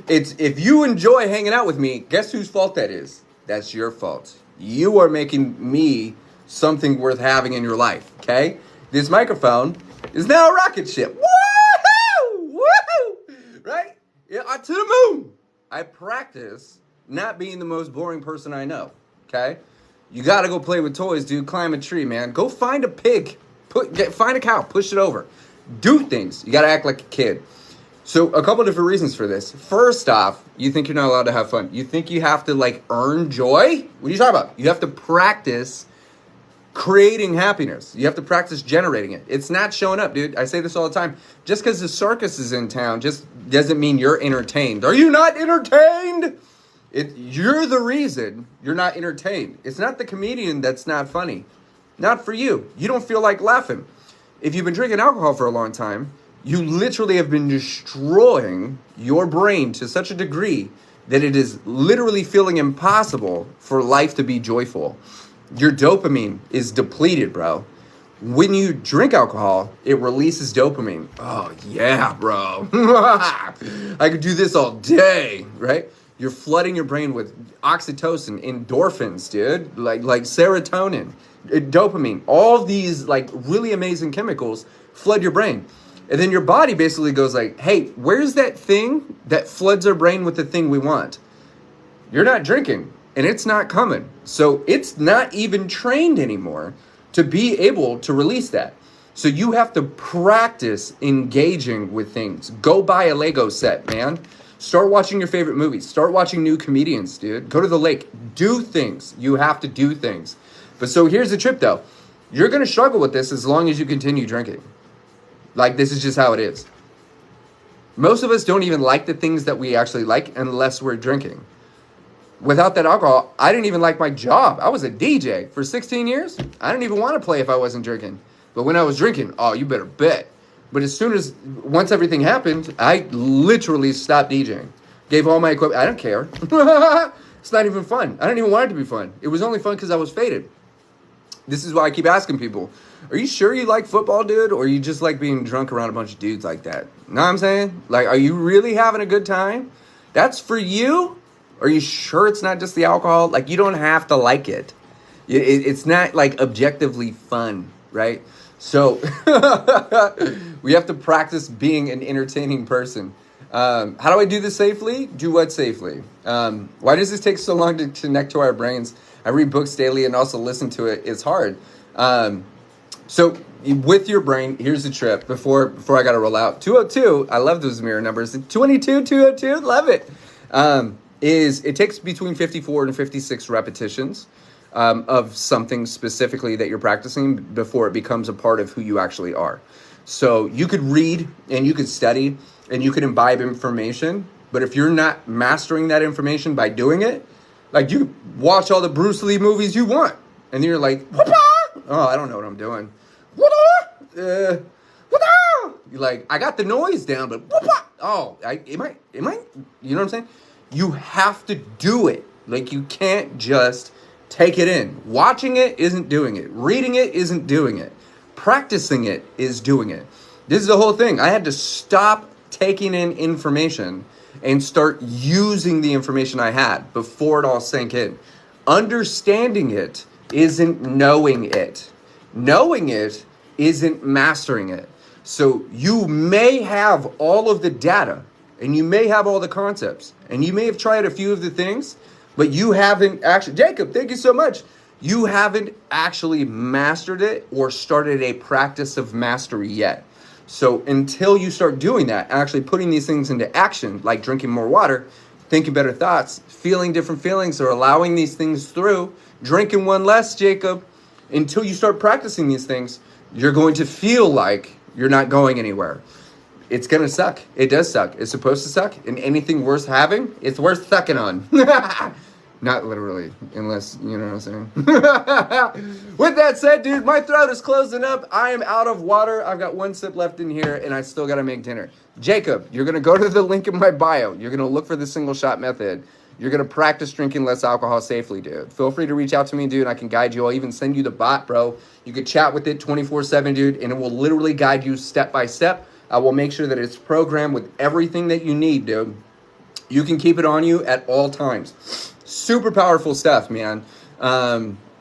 If you enjoy hanging out with me, guess whose fault that is? That's your fault. You are making me something worth having in your life, okay? This microphone is now a rocket ship. Woohoo! Woohoo! Right? Yeah, to the moon. I practice not being the most boring person I know, okay? You got to go play with toys, dude. Climb a tree, man. Go find a pig. Find a cow. Push it over. Do things. You got to act like a kid. So a couple different reasons for this. First off, you think you're not allowed to have fun. You think you have to, like, earn joy? What are you talking about? You have to practice creating happiness. You have to practice generating it. It's not showing up, dude. I say this all the time. Just because the circus is in town just doesn't mean you're entertained. Are you not entertained? You're the reason you're not entertained. It's not the comedian that's not funny. Not for you. You don't feel like laughing. If you've been drinking alcohol for a long time, you literally have been destroying your brain to such a degree that it is literally feeling impossible for life to be joyful. Your dopamine is depleted, bro. When you drink alcohol, it releases dopamine. Oh, yeah, bro. I could do this all day, right? You're flooding your brain with oxytocin, endorphins, dude, like serotonin, dopamine. All these like really amazing chemicals flood your brain. And then your body basically goes like, hey, where's that thing that floods our brain with the thing we want? You're not drinking, and it's not coming. So it's not even trained anymore to be able to release that. So you have to practice engaging with things. Go buy a Lego set, man. Start watching your favorite movies. Start watching new comedians, dude. Go to the lake. Do things. You have to do things. But so here's the trip, though. You're going to struggle with this as long as you continue drinking. Like, this is just how it is. Most of us don't even like the things that we actually like unless we're drinking. Without that alcohol, I didn't even like my job. I was a DJ for 16 years. I didn't even want to play if I wasn't drinking. But when I was drinking, oh, you better bet. But once everything happened, I literally stopped DJing. Gave all my equipment. I don't care. It's not even fun. I don't even want it to be fun. It was only fun because I was faded. This is why I keep asking people, are you sure you like football, dude? Or you just like being drunk around a bunch of dudes like that? You know what I'm saying? Like, are you really having a good time? That's for you? Are you sure it's not just the alcohol? Like, you don't have to like it. It's not, like, objectively fun, right? So, we have to practice being an entertaining person. How do I do this safely? Do what safely? Why does this take so long to connect to our brains? I read books daily and also listen to it. It's hard. So with your brain, here's the trip before I got to roll out. 202, I love those mirror numbers. 22, 202, love it. It takes between 54 and 56 repetitions of something specifically that you're practicing before it becomes a part of who you actually are. So you could read and you could study and you could imbibe information, but if you're not mastering that information by doing it, like you watch all the Bruce Lee movies you want, and you're like, oh, I don't know what I'm doing. You're like, I got the noise down, but Am I, you know what I'm saying? You have to do it. Like, you can't just take it in. Watching it isn't doing it. Reading it isn't doing it. Practicing it is doing it. This is the whole thing. I had to stop taking in information and start using the information I had before it all sank in. Understanding it isn't knowing it. Knowing it isn't mastering it. So you may have all of the data and you may have all the concepts and you may have tried a few of the things, but you haven't actually, Jacob, thank you so much. You haven't actually mastered it or started a practice of mastery yet. So until you start doing that, actually putting these things into action, like drinking more water, thinking better thoughts, feeling different feelings, or allowing these things through, drinking one less, Jacob, until you start practicing these things, you're going to feel like you're not going anywhere. It's going to suck. It does suck. It's supposed to suck. And anything worth having, it's worth sucking on. Not literally, unless, you know what I'm saying? With that said, dude, my throat is closing up. I am out of water. I've got one sip left in here, and I still got to make dinner. Jacob, you're going to go to the link in my bio. You're going to look for the single shot method. You're going to practice drinking less alcohol safely, dude. Feel free to reach out to me, dude. I can guide you. I'll even send you the bot, bro. You can chat with it 24/7, dude, and it will literally guide you step by step. I will make sure that it's programmed with everything that you need, dude. You can keep it on you at all times. Super powerful stuff, man.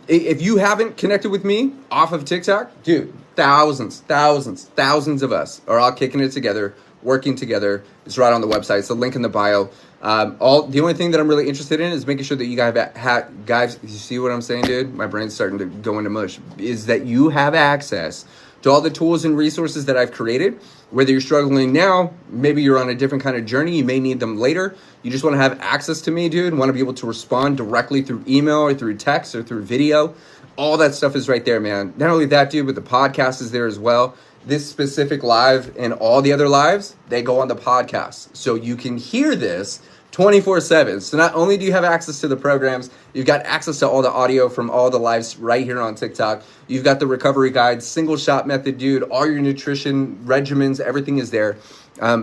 If you haven't connected with me off of TikTok, dude, thousands of us are all kicking it together, working together. It's right on the website. It's the link in the bio. The only thing that I'm really interested in is making sure that you guys, you see what I'm saying, dude? My brain's starting to go into mush. Is that you have access to all the tools and resources that I've created. Whether you're struggling now, maybe you're on a different kind of journey, you may need them later. You just want to have access to me, dude, want to be able to respond directly through email or through text or through video. All that stuff is right there, man. Not only that, dude, but the podcast is there as well. This specific live and all the other lives, they go on the podcast. So you can hear this 24/7. So not only do you have access to the programs, you've got access to all the audio from all the lives right here on TikTok. You've got the recovery guide, single shot method, dude, all your nutrition regimens, everything is there.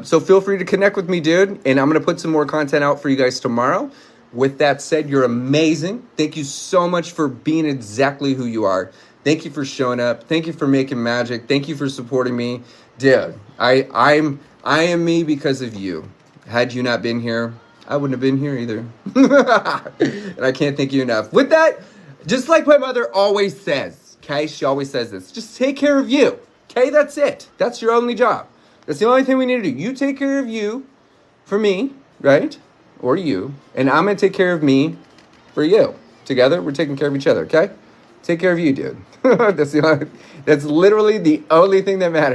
So feel free to connect with me, dude. And I'm going to put some more content out for you guys tomorrow. With that said, you're amazing. Thank you so much for being exactly who you are. Thank you for showing up. Thank you for making magic. Thank you for supporting me. Dude, I am me because of you. Had you not been here, I wouldn't have been here either. And I can't thank you enough. With that, just like my mother always says, okay? She always says this. Just take care of you, okay? That's it. That's your only job. That's the only thing we need to do. You take care of you for me, right? Or you. And I'm going to take care of me for you. Together, we're taking care of each other, okay? Take care of you, dude. That's literally the only thing that matters.